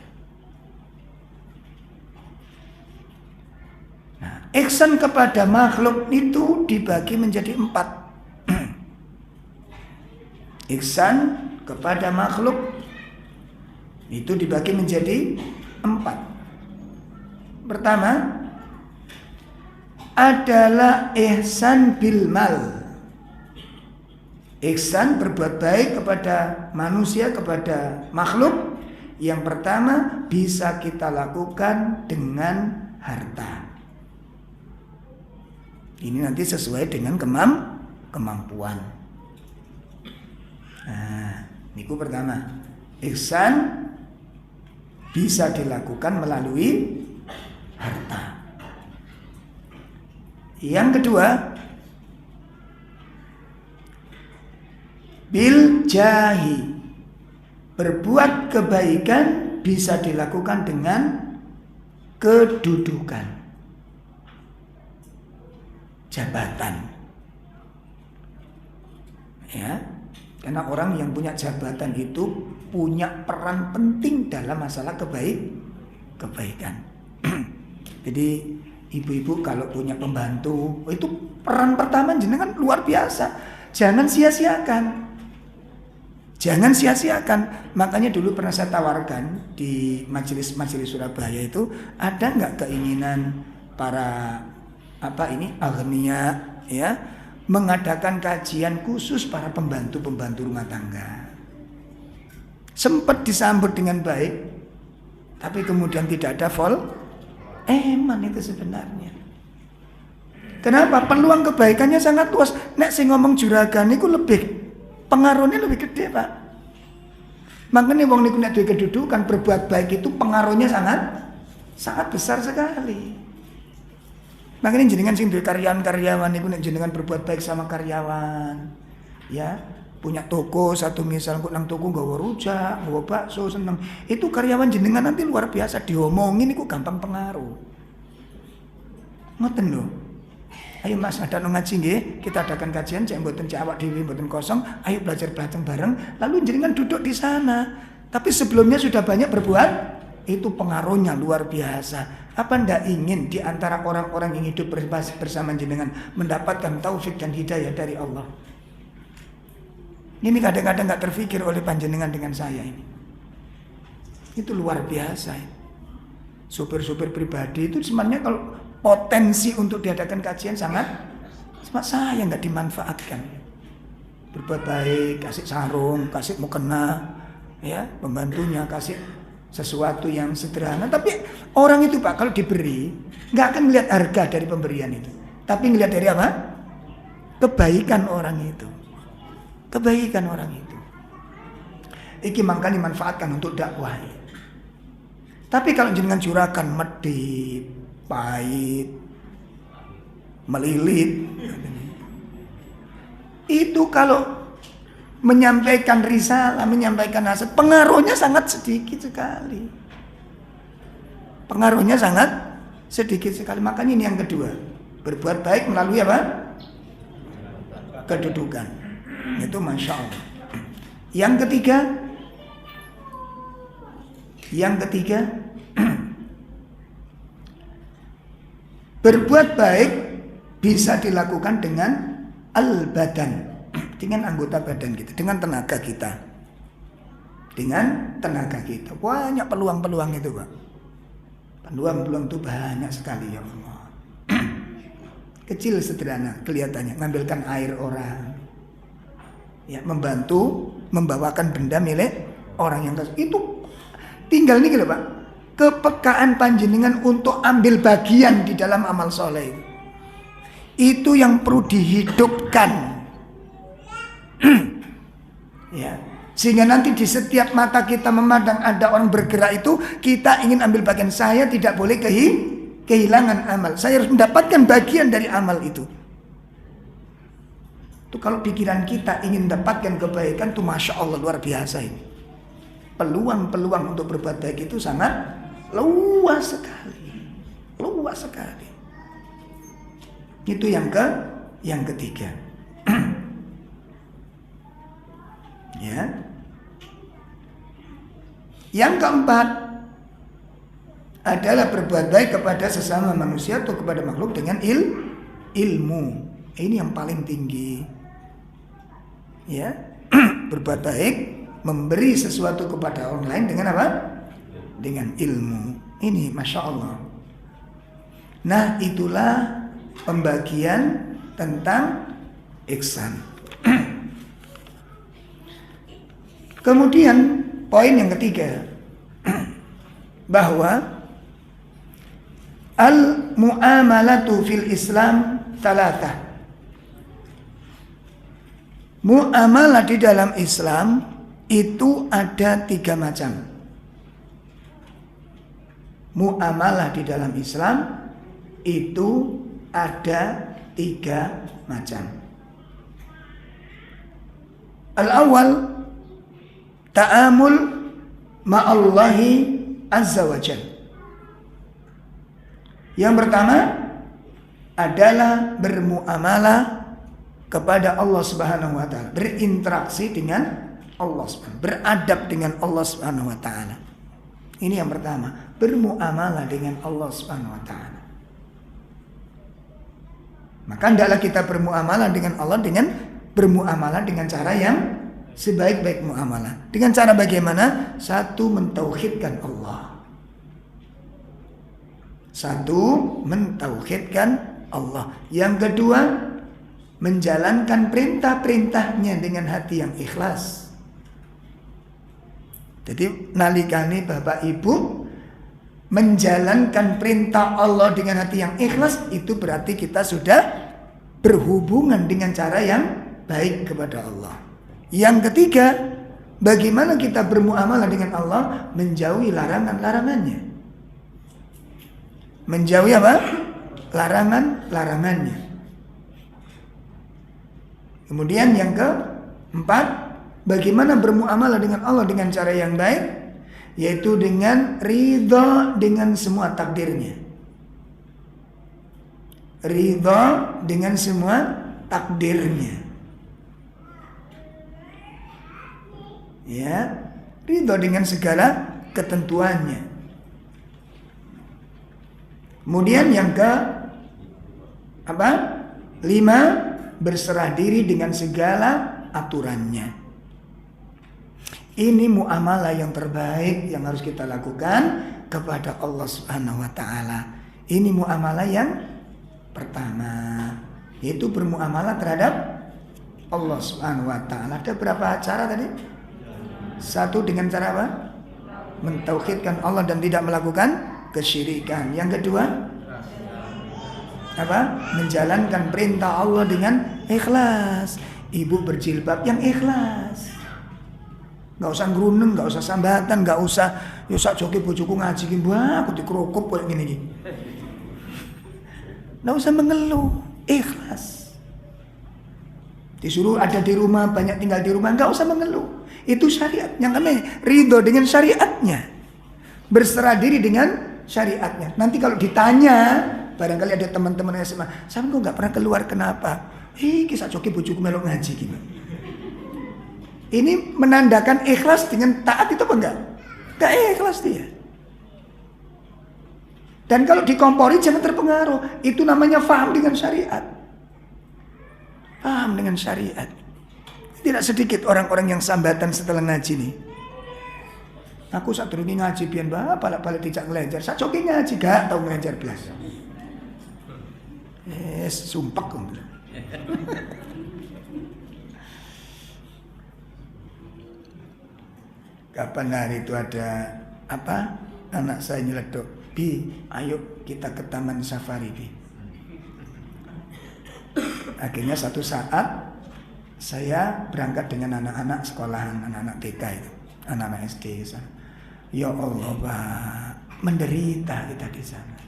Nah, ihsan kepada makhluk itu dibagi menjadi 4. Ihsan kepada makhluk itu dibagi menjadi 4. Pertama adalah ihsan bil mal. Ihsan berbuat baik kepada manusia, kepada makhluk. Yang pertama bisa kita lakukan dengan harta. Ini nanti sesuai dengan kemampuan. Nah, niku pertama. Ihsan bisa dilakukan melalui harta. Yang kedua, bil jahi. Berbuat kebaikan bisa dilakukan dengan kedudukan, jabatan. Ya, karena orang yang punya jabatan itu punya peran penting dalam masalah kebaikan. Jadi ibu-ibu kalau punya pembantu, itu peran pertama jenengan luar biasa. Jangan sia-siakan. Jangan sia-siakan. Makanya dulu pernah saya tawarkan di majelis-majelis Surabaya itu, ada nggak keinginan para aghnia ya mengadakan kajian khusus para pembantu-pembantu rumah tangga. Sempat disambut dengan baik, tapi kemudian tidak ada eman itu sebenarnya. Kenapa? Peluang kebaikannya sangat luas. Nek sing ngomong juragan niku lebih pengaruhnya lebih gede, Pak. Makanya wong niku nek duwe kedudukan berbuat baik itu pengaruhnya sangat besar sekali. Makanya jenengan sing duwe karyawan niku nek jenengan berbuat baik sama karyawan, ya, punya toko satu misal kok nang toko nggawa rujak, nggawa bakso seneng. Itu karyawan jenengan nanti luar biasa diomongin niku gampang pengaruh. Ngoten lho. Ayo Mas, ada ngaji nggih, kita adakan kajian cek mboten cek awak dhewe mboten kosong, ayo belajar bareng, lalu jenengan duduk di sana. Tapi sebelumnya sudah banyak berbuat, itu pengaruhnya luar biasa. Apa ndak ingin di antara orang-orang yang hidup bersama jenengan mendapatkan taufik dan hidayah dari Allah? Ini kadang-kadang enggak terfikir oleh panjenengan dengan saya ini. Itu luar biasa. Supir-supir pribadi itu sebenarnya kalau potensi untuk diadakan kajian sangat sayang nggak dimanfaatkan. Berbuat baik, kasih sarung, kasih mukena, ya pembantunya kasih sesuatu yang sederhana. Tapi orang itu Pak kalau diberi nggak akan melihat harga dari pemberian itu, tapi melihat dari apa? Kebaikan orang itu, kebaikan orang itu. Iki mangka dimanfaatkan untuk dakwah. Tapi kalau jenengan juragan medit, pahit, melilit, itu kalau menyampaikan risalah, menyampaikan nasihat, pengaruhnya sangat sedikit sekali. Pengaruhnya sangat sedikit sekali. Makanya ini yang kedua, berbuat baik melalui apa? Kedudukan. Itu Masya Allah. Yang ketiga, berbuat baik bisa dilakukan dengan al-badan, dengan anggota badan kita, dengan tenaga kita. Dengan tenaga kita. Banyak peluang-peluang itu, Pak. Peluang-peluang itu banyak sekali, ya Allah. Kecil sederhana kelihatannya, ngambilkan air orang. Ya, membantu membawakan benda milik orang yang itu tinggal nih, Pak. Kepekaan panjenengan untuk ambil bagian di dalam amal soleh itu yang perlu dihidupkan. Ya, sehingga nanti di setiap mata kita memandang ada orang bergerak itu, kita ingin ambil bagian. Saya tidak boleh kehilangan amal. Saya harus mendapatkan bagian dari amal itu. Itu kalau pikiran kita ingin mendapatkan kebaikan itu Masya Allah luar biasa ini. Peluang-peluang untuk berbuat baik itu sangat luas sekali. Luas sekali. Itu yang ketiga. Ya. Yang keempat adalah berbuat baik kepada sesama manusia atau kepada makhluk dengan ilmu. Ini yang paling tinggi. Ya, berbuat baik, memberi sesuatu kepada orang lain dengan apa? Dengan ilmu. Ini Masya Allah. Nah, itulah pembagian tentang ihsan. Kemudian poin yang ketiga, bahwa al-mu'amalatu fil Islam thalathah. Mu'amalah di dalam Islam itu ada 3 macam. Mu'amalah di dalam Islam itu ada 3 macam. Al-awwal ta'amul ma'allahi azza wa jalla. Yang pertama adalah bermuamalah kepada Allah Subhanahu wa taala, berinteraksi dengan Allah Subhanahu, beradab dengan Allah Subhanahu wa taala. Ini yang pertama, bermuamalah dengan Allah Subhanahu wa taala. Maka hendaklah kita bermuamalah dengan Allah dengan bermuamalah dengan cara yang sebaik-baik muamalah. Dengan cara bagaimana? Satu, mentauhidkan Allah. Satu, mentauhidkan Allah. Yang kedua, menjalankan perintah-perintahnya dengan hati yang ikhlas. Jadi nalikane Bapak Ibu menjalankan perintah Allah dengan hati yang ikhlas, itu berarti kita sudah berhubungan dengan cara yang baik kepada Allah. Yang ketiga, bagaimana kita bermuamalah dengan Allah? Menjauhi larangan-larangannya. Menjauhi apa? Larangan-larangannya. Kemudian yang keempat, bagaimana bermuamalah dengan Allah dengan cara yang baik, yaitu dengan ridha dengan semua takdirnya. Ridha dengan semua takdirnya. Ya, ridha dengan segala ketentuannya. Kemudian yang ke apa? 5, berserah diri dengan segala aturannya. Ini muamalah yang terbaik yang harus kita lakukan kepada Allah Subhanahu wa taala. Ini muamalah yang pertama, yaitu bermuamalah terhadap Allah Subhanahu wa taala. Ada berapa cara tadi? 1, dengan cara apa? Mentauhidkan Allah dan tidak melakukan kesyirikan. Yang kedua, apa? Menjalankan perintah Allah dengan ikhlas. Ibu berjilbab yang ikhlas. Gak usah ngruneng, gak usah sambatan, gak usah yo sak joke bojoku ngaji ki, wah aku dikrokop koyo ngene iki. Gak usah mengeluh, ikhlas. Disuruh ada di rumah, banyak tinggal di rumah, gak usah mengeluh. Itu syariat. Yang kami ridho dengan syariatnya, berserah diri dengan syariatnya. Nanti kalau ditanya, barangkali ada teman-teman yang SMA, saya kok nggak pernah keluar, kenapa? Kisah coki bojoku melok ngaji gimana? Ini menandakan ikhlas dengan taat itu apa enggak? Enggak ikhlas dia. Dan kalau dikompori jangan terpengaruh. Itu namanya faham dengan syariat. Paham dengan syariat. Tidak sedikit orang-orang yang sambatan setelah ngaji nih. Aku saat dulu ngaji pian bapak balik dijak ngelajar. Saat coki ngaji gak tau ngelajar belas. Sumpah kamu. Kapan hari itu ada apa? Anak saya nyeledok, Bi, ayo kita ke taman safari, Bi. Akhirnya satu saat saya berangkat dengan anak-anak sekolahan, anak-anak TK itu, anak-anak SD di sana. Ya Allah, Pak, menderita kita di sana.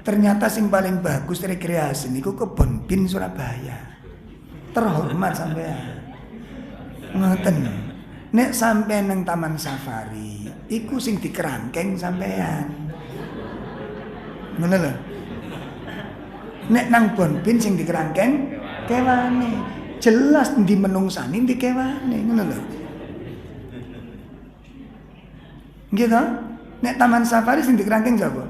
Ternyata sing paling bagus rekreasi niku kebon bin Surabaya. Terhormat sampean. Ngoten. Nek sampean nang taman safari, iku sing dikerangkeng sampean. Ngono lho. Nek nang bon bin sing dikerangkeng kewane. Jelas ndi menungsani ndi kewane, ngono lho. Gitu. Nek taman safari sing dikerangkeng sapa?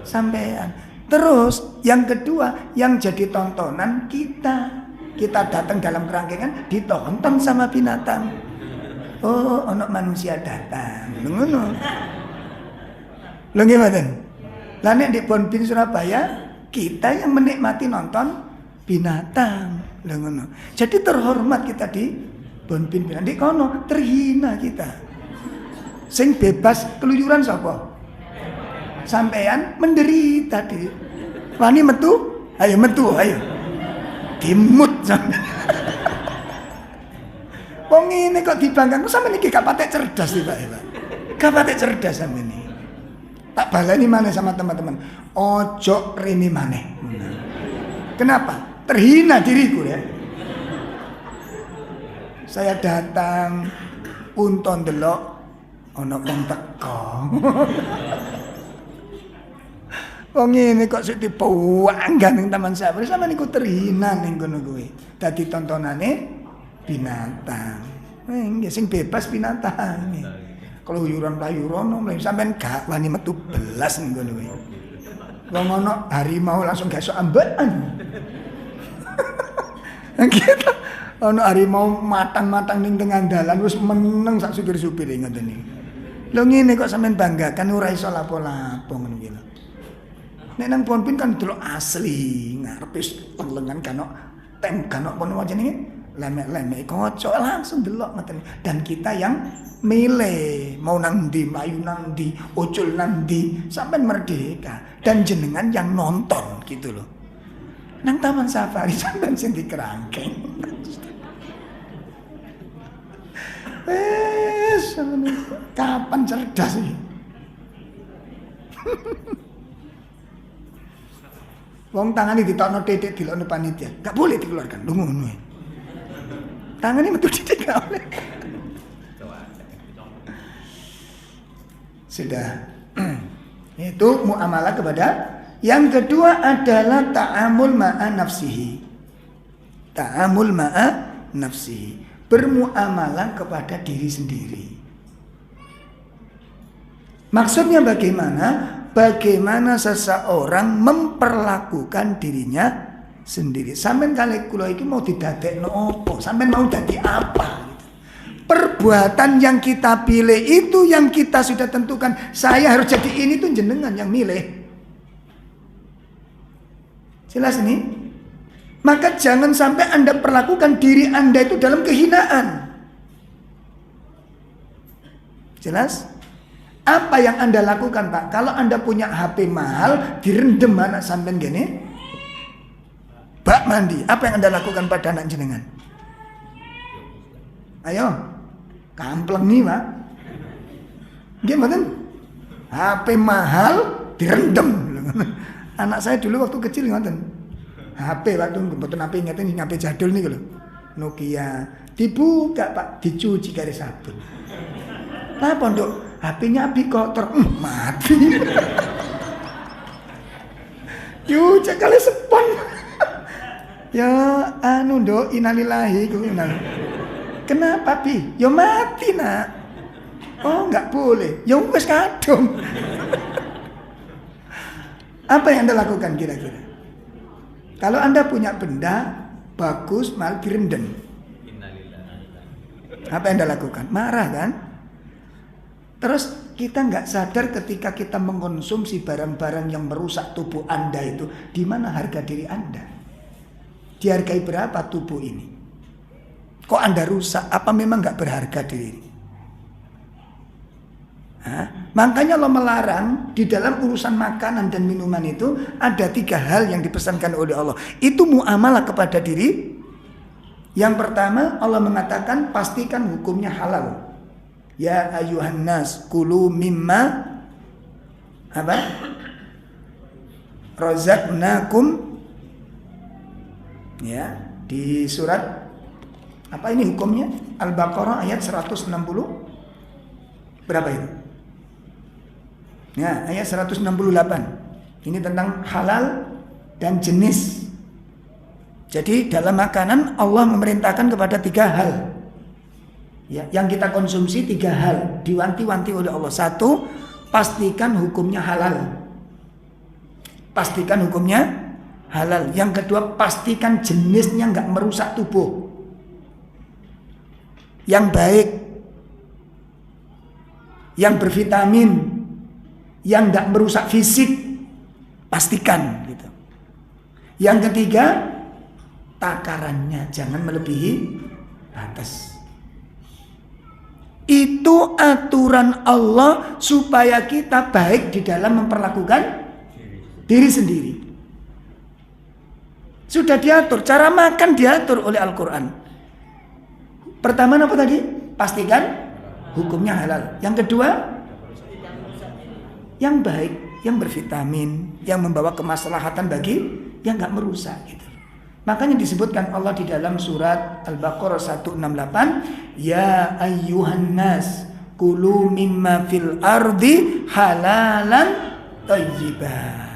Sampean. Terus yang kedua yang jadi tontonan kita. Kita datang dalam kerangkengan ditonton sama binatang. Oh, ono manusia datang. Ngono. Lho nggih mboten? Lah nek di Bonbin Surabaya kita yang menikmati nonton binatang. Lho ngono. Jadi terhormat kita di Bonbin. Di kono terhina kita. Sing bebas keluyuran sapa? Sampean menderita di. Wani metu? Ayo metu, ayo. Dimut sampean. Wong ngene kok dibangkang sampean iki gak patek cerdas iki, Pak. Gak patek cerdas sampean iki. Tak baleni maneh sama teman-teman. Ojo rene maneh. Kenapa? Terhina diriku ya. Saya datang unton delok ana wong teko. Wong ngene kok sik dipuanggan ning taman safari sampeyan niku terhina ning kono kuwi. Dadi tontonane binatang. Nggih sing bebas binatang. Keluyuran-layuran sampeyan gak wani metu belas ning kono kuwi. Wong ana harimau langsung gak iso ambekan. Gitu. Ana harimau matang-matang ning tengah dalan wis meneng sak supir-supire ngoten niku. Lho ngene kok sampean banggakan ora iso lapo-lapo ngono iki lho. Nek nang Bonbin kan delok asli, ngarepe lengan kan kan apa jenenge? Lemek-lemek kocok langsung delok ngoten. Dan kita yang milih mau nang ndi, mlayu nang ndi, ucul nang ndi, sampean merdeka dan jenengan yang nonton gitu loh. Nang taman safari sampean sing dikerangkeng. Kapan cerdas sih? Wong tangane ditokno titik dilokno panitia. Gak boleh dikeluarkan. Lho ngono. Tangane metu titik gak boleh. Sudah. Itu muamalah kepada. Yang kedua adalah ta'amul ma'a nafsihi. Ta'amul ma'a nafsihi. Bermuamalah kepada diri sendiri. Maksudnya bagaimana? Bagaimana seseorang memperlakukan dirinya sendiri. Sampeyan kalih kula iki mau didadekno apa? Sampeyan mau dadi apa? Perbuatan yang kita pilih itu yang kita sudah tentukan. Saya harus jadi ini tuh jenengan yang milih. Jelas ini? Maka jangan sampai Anda perlakukan diri Anda itu dalam kehinaan. Jelas? Apa yang Anda lakukan, Pak? Kalau Anda punya HP mahal, direndam anak sampean gini, bak mandi. Apa yang Anda lakukan pada anak jenengan? Ayo, kampleng nih, Pak. Gimana? HP mahal, direndam. Anak saya dulu waktu kecil ngoten. HP waktu mboten HP ngeten HP jadul niku lho. Nokia. Dibuka, Pak, dicuci karo sabun. Napa, Nduk? HP-nya api kotor. Mati. Yo, cek kali sepon. Ya anu, Nduk, innalillahi Kenapa, Pi? Ya mati, Nak. Oh, enggak boleh. Ya wis kadung. Apa yang Anda lakukan kira-kira? Kalau Anda punya benda bagus malah direndam. Apa yang Anda lakukan? Marah kan? Terus kita nggak sadar ketika kita mengkonsumsi barang-barang yang merusak tubuh Anda itu, di mana harga diri Anda? Dihargai berapa tubuh ini? Kok Anda rusak? Apa memang nggak berharga diri ini? Makanya Allah melarang di dalam urusan makanan dan minuman itu ada 3 hal yang dipesankan oleh Allah. Itu muamalah kepada diri. Yang pertama Allah mengatakan pastikan hukumnya halal. Ya ayuhan nas kulu mimma apa? Razaqnakum. Ya, di surat apa ini hukumnya? Al-Baqarah ayat 160. Berapa itu? Ya, ayat 168. Ini tentang halal dan jenis. Jadi dalam makanan Allah memerintahkan kepada 3 hal. Ya, yang kita konsumsi 3 hal diwanti-wanti oleh Allah. 1, pastikan hukumnya halal. Pastikan hukumnya halal. Yang kedua, pastikan jenisnya nggak merusak tubuh. Yang baik, yang bervitamin, yang nggak merusak fisik, pastikan gitu. Yang ketiga, takarannya jangan melebihi batas. Itu aturan Allah supaya kita baik di dalam memperlakukan diri sendiri. Sudah diatur, cara makan diatur oleh Al-Quran. Pertama apa tadi? Pastikan hukumnya halal. Yang kedua, yang baik, yang bervitamin, yang membawa kemaslahatan bagi yang gak merusak gitu. Makanya disebutkan Allah di dalam surat Al-Baqarah 168, ya ayyuhan nas kulu mimma fil ardi halalan thayyibah.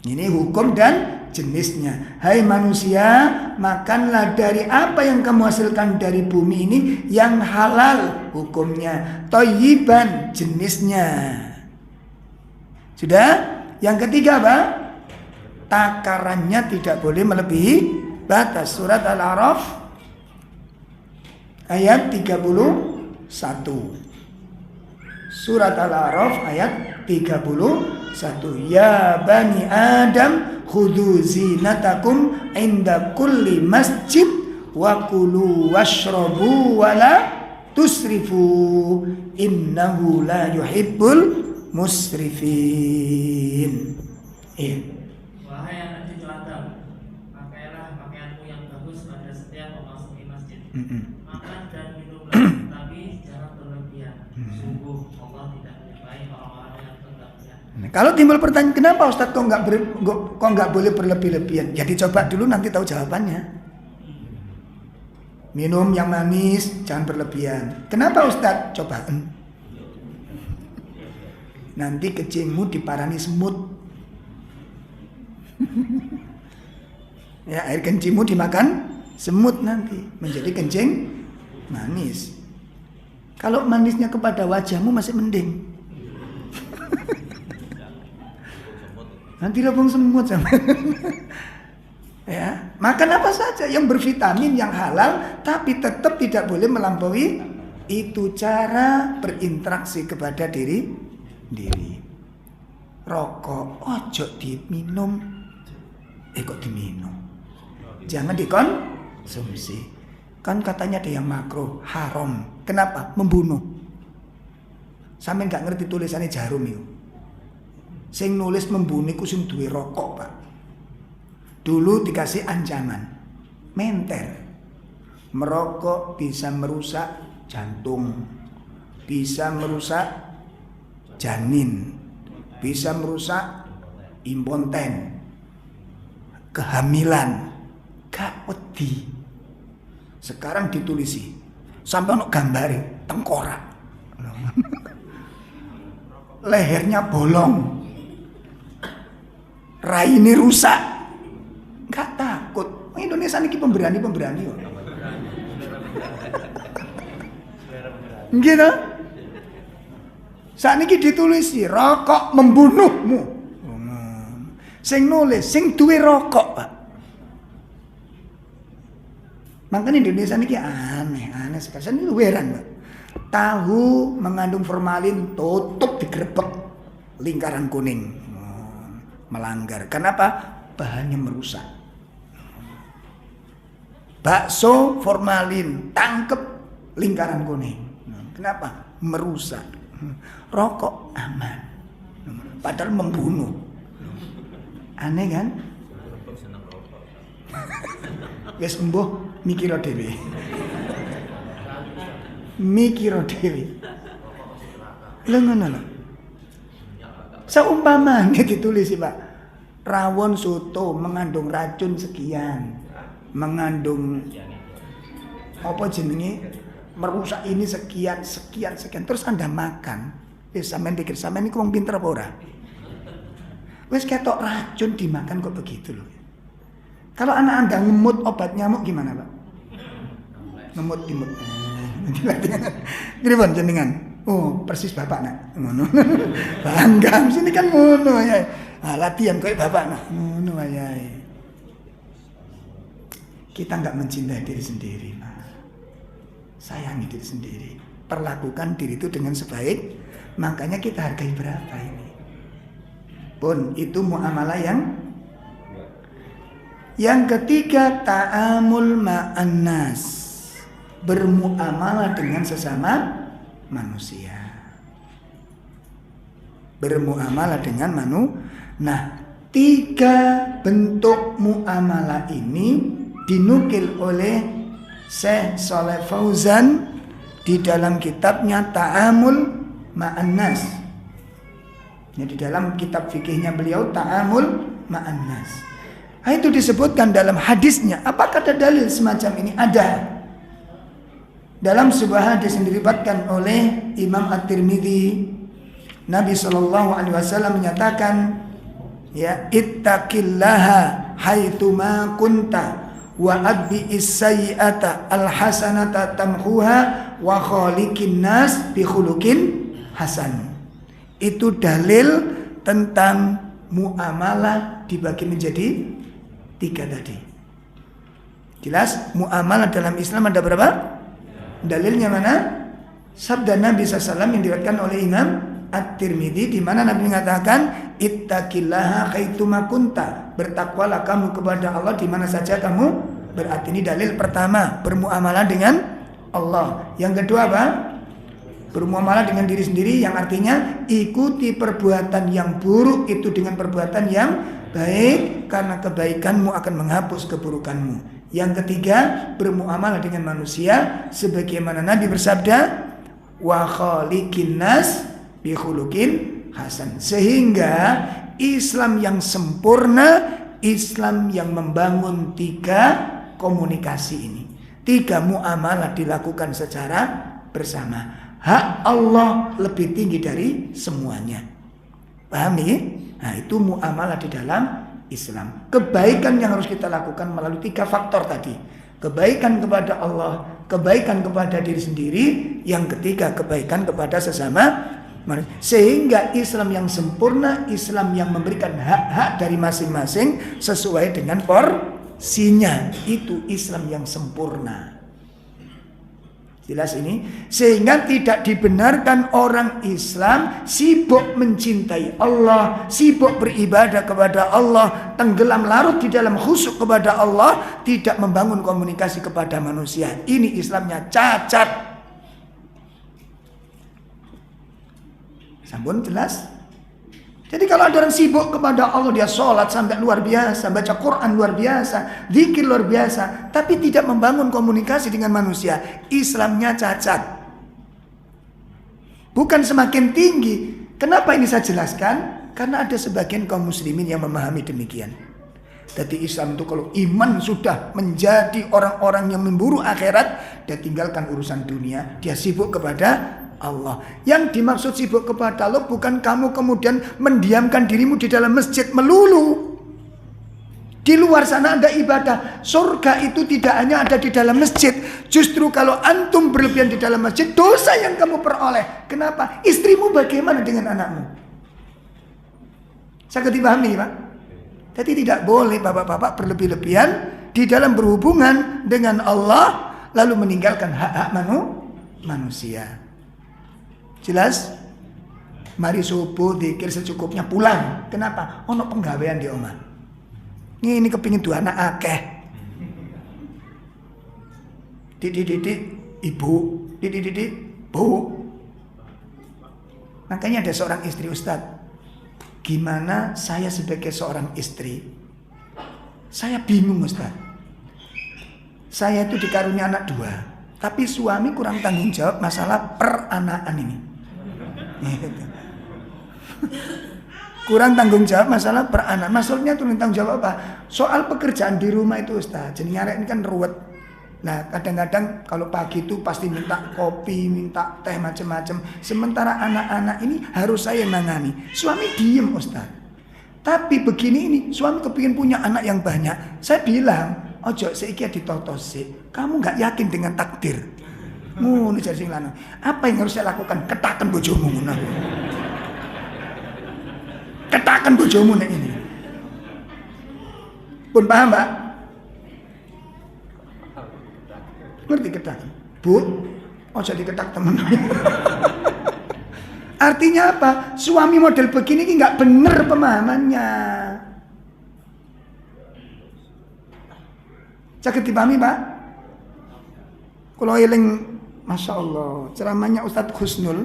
Ini hukum dan jenisnya. Hai manusia, makanlah dari apa yang kamu hasilkan dari bumi ini yang halal hukumnya, thayyiban jenisnya. Sudah? Yang ketiga apa? Takarannya tidak boleh melebihi batas. Surat Al-A'raf ayat 31. Surat Al-A'raf ayat 31. Ya bani Adam khudhu zinatakum inda kulli masjid wa kulu washrabu wa la tusrifu innahu la yuhibbul musrifin. Wahai anak cucu Adam, pakailah pakaianmu yang bagus pada setiap memasuki masjid. Makan dan minumlah, tapi jangan berlebihan. Sungguh Allah tidak menyukai orang-orang yang berlebihan. Kalau timbul pertanyaan, kenapa Ustadz kok nggak boleh berlebih-lebihan? Ya dicoba dulu, nanti tahu jawabannya. Minum yang manis, jangan berlebihan. Kenapa Ustadz? Cobaan. Nanti kencingmu diparani semut. Ya, air kencingmu dimakan semut nanti menjadi kencing manis. Kalau manisnya kepada wajahmu masih mending. Nanti lubang semut sama. Ya, makan apa saja yang bervitamin, yang halal, tapi tetap tidak boleh melampaui. Itu cara berinteraksi kepada diri. Rokok ojo diminum. Kok diminum? Jangan dikonsumsi. Kan katanya ada yang makruh, haram. Kenapa? Membunuh. Sampe gak ngerti tulisannya Jarum itu. Sing nulis membunuh iku sing duwe rokok, Pak. Dulu dikasih ancaman. Menter. Merokok bisa merusak jantung, bisa merusak janin, bisa merusak impoten, kehamilan. Gak wedi. Sekarang ditulisi sampai ono gambare tengkorak. Lehernya bolong. Raine rusak. Gak takut. Indonesia ini pemberani. Gitu. Saat ini ditulisi rokok membunuhmu. Sing nulis, sing duwe rokok, Pak. Makanya Indonesia ini aneh sekali. Saya ini heran, Pak. Tahu mengandung formalin, tutup digerebek lingkaran kuning. Melanggar. Kenapa? Bahannya merusak. Bakso formalin, tangkep lingkaran kuning. Kenapa? Merusak. Rokok aman. Padahal membunuh. Aneh kan? Wis embuh mikiro dhewe. Lha ngono lho. Seumpamanya ditulis Pak, rawon soto mengandung racun sekian, mengandung apa jenenge, merusak ini sekian, terus Anda makan. Wis sampean pikir sampean niku wong pinter apa ora? Wis ketok racun dimakan kok begitu loh. Kalau anak Anda ngemut obat nyamuk gimana, Pak? Ngemut. Pripun jenengan? Oh, persis bapak nak. Ngono. Bangga sini kan ngono ya. Latihan koyo bapak nak. Ngono wayahe. Kita enggak mencintai diri sendiri, Pak. Sayangi diri sendiri. Perlakukan diri itu dengan sebaik. Makanya kita hargai berapa ini. Pun itu muamalah yang ketiga, ta'amul ma'an nas. Bermuamalah dengan sesama manusia. Bermuamalah dengan Nah, 3 bentuk muamalah ini dinukil oleh Syekh Shalih Fauzan di dalam kitabnya Ta'amul Ma'an Nas. Di dalam kitab fikihnya beliau Ta'amul Ma'an Nas. Itu disebutkan dalam hadisnya. Apakah ada dalil semacam ini? Ada. Dalam sebuah hadis yang diriwayatkan oleh Imam At-Tirmidzi, Nabi SAW menyatakan, ya, ittaqillaha haitsuma kunta wa adbi'is sayyi'ata alhasanata tamhuha wa khaliqin nas bi khuluqin hasan. Itu dalil tentang muamalah dibagi menjadi 3 tadi. Jelas muamalah dalam Islam ada berapa? Dalilnya mana? Sabda Nabi SAW yang diriwayatkan oleh Imam At-Tirmidzi, di mana Nabi mengatakan ittaqillaha haitsuma kunta. Bertakwalah kamu kepada Allah di mana saja kamu berada. Ini dalil pertama, bermuamalah dengan Allah. Yang kedua apa? Bermuamalah dengan diri sendiri, yang artinya ikuti perbuatan yang buruk itu dengan perbuatan yang baik, karena kebaikanmu akan menghapus keburukanmu. Yang ketiga, bermuamalah dengan manusia sebagaimana Nabi bersabda, wa khaliqin nas bi khuluqin hasan. Sehingga Islam yang sempurna, Islam yang membangun 3 komunikasi ini. 3 muamalah dilakukan secara bersama. Hak Allah lebih tinggi dari semuanya. Pahami? Nah, itu muamalah di dalam Islam. Kebaikan yang harus kita lakukan melalui 3 faktor tadi. Kebaikan kepada Allah, kebaikan kepada diri sendiri, yang ketiga kebaikan kepada sesama manusia. Sehingga Islam yang sempurna, Islam yang memberikan hak-hak dari masing-masing sesuai dengan porsinya. Itu Islam yang sempurna. Jelas ini? Sehingga tidak dibenarkan orang Islam sibuk mencintai Allah, sibuk beribadah kepada Allah, tenggelam larut di dalam khusyuk kepada Allah, tidak membangun komunikasi kepada manusia. Ini Islamnya cacat. Sampun jelas? Jadi kalau ada orang sibuk kepada Allah, dia sholat sampai luar biasa, baca Quran luar biasa, zikir luar biasa, tapi tidak membangun komunikasi dengan manusia, Islamnya cacat. Bukan semakin tinggi. Kenapa ini saya jelaskan? Karena ada sebagian kaum muslimin yang memahami demikian. Jadi Islam itu kalau iman sudah menjadi orang-orang yang memburu akhirat, dia tinggalkan urusan dunia, dia sibuk kepada Allah. Yang dimaksud sibuk kepada Allah bukan kamu kemudian mendiamkan dirimu di dalam masjid melulu. Di luar sana ada ibadah. Surga itu tidak hanya ada di dalam masjid. Justru kalau antum berlebihan di dalam masjid, dosa yang kamu peroleh. Kenapa? Istrimu bagaimana dengan anakmu? Saya dipahami, Pak? Jadi tidak boleh bapak-bapak berlebih-lebihan di dalam berhubungan dengan Allah lalu meninggalkan hak-hak manusia. Jelas? Mari subuh zikir secukupnya pulang. Kenapa? Ono penggawean di omah. Ini kepingin dua anak akeh. Didik ibu, didik bu. Makanya ada seorang istri, Ustadz. Gimana saya sebagai seorang istri? Saya bingung, Ustadz. Saya itu dikaruniai anak 2, tapi suami kurang tanggung jawab masalah peranakan ini. Kurang tanggung jawab masalah peranak. Maksudnya tuh tanggung jawab apa? Soal pekerjaan di rumah itu, Ustaz. Jadi nyarek ini kan ruwet. Nah, kadang-kadang kalau pagi itu pasti minta kopi, minta teh macam-macam. Sementara anak-anak ini harus saya nangani. Suami diem, Ustaz. Tapi begini ini, suami kepingin punya anak yang banyak. Saya bilang, ojo seiki ditotos sih. Kamu nggak yakin dengan takdir. Ngono jar sing lanang. Apa yang harus saya lakukan? Ketaken bojomu ngono. Ketaken bojomu nek ini. Pun paham, Mbak? Ngerti ketaken? Bu, ojo diketak temen. Artinya apa? Suami model begini ini nggak bener pemahamannya. Sakit dipahami, Pak? Kalau eling, Masya Allah, ceramahnya Ustadz Husnul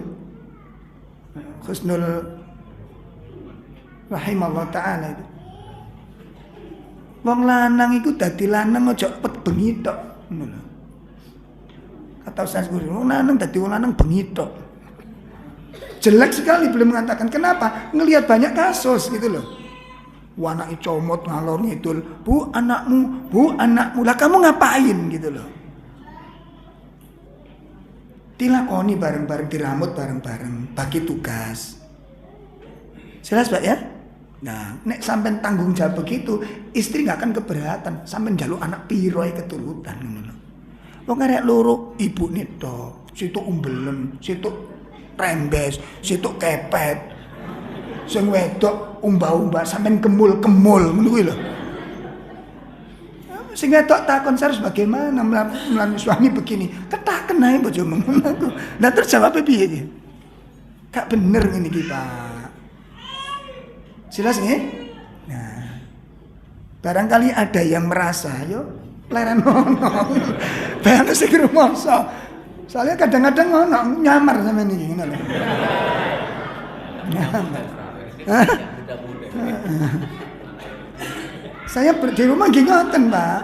rahimahullah ta'ala itu. Wong lanang iku dadi lanang ojo pet bengi tok. Kata Ustaz Guru, wong lanang dadi wong lanang bengi tok. Jelek sekali belum mengatakan. Kenapa? Ngelihat banyak kasus gitu loh. Anaknya comot ngalor ngidul, bu anakmu, lah kamu ngapain gitu loh. Dilakoni bareng-bareng, diramut bareng-bareng, bagi tugas. Jelas Pak ya? Nah, nek sampai tanggung jawab begitu, istri nggak akan keberatan. Sampai njaluk anak piro keturutan ngono lho. Wong arek loro, ibu neto, situ umbelen, situ rembes, situ kepet. Sing wedok umba-umba sampean kemul-kemul ngono kuwi lho. Sing wedok takon harus bagaimana melalui suami begini. Ketaken ae bojomu ngono. Lah terus jawabe piye iki? Gak bener ngene iki, Pak. Jelas nggih? Nah. Barangkali ada yang merasa, yo leren ngono. Bayang sing rumangsa. Soalnya kadang-kadang ngono nyamar sama ini ngono lho. Nyamar. Saya di rumah nggih ngoten, Pak.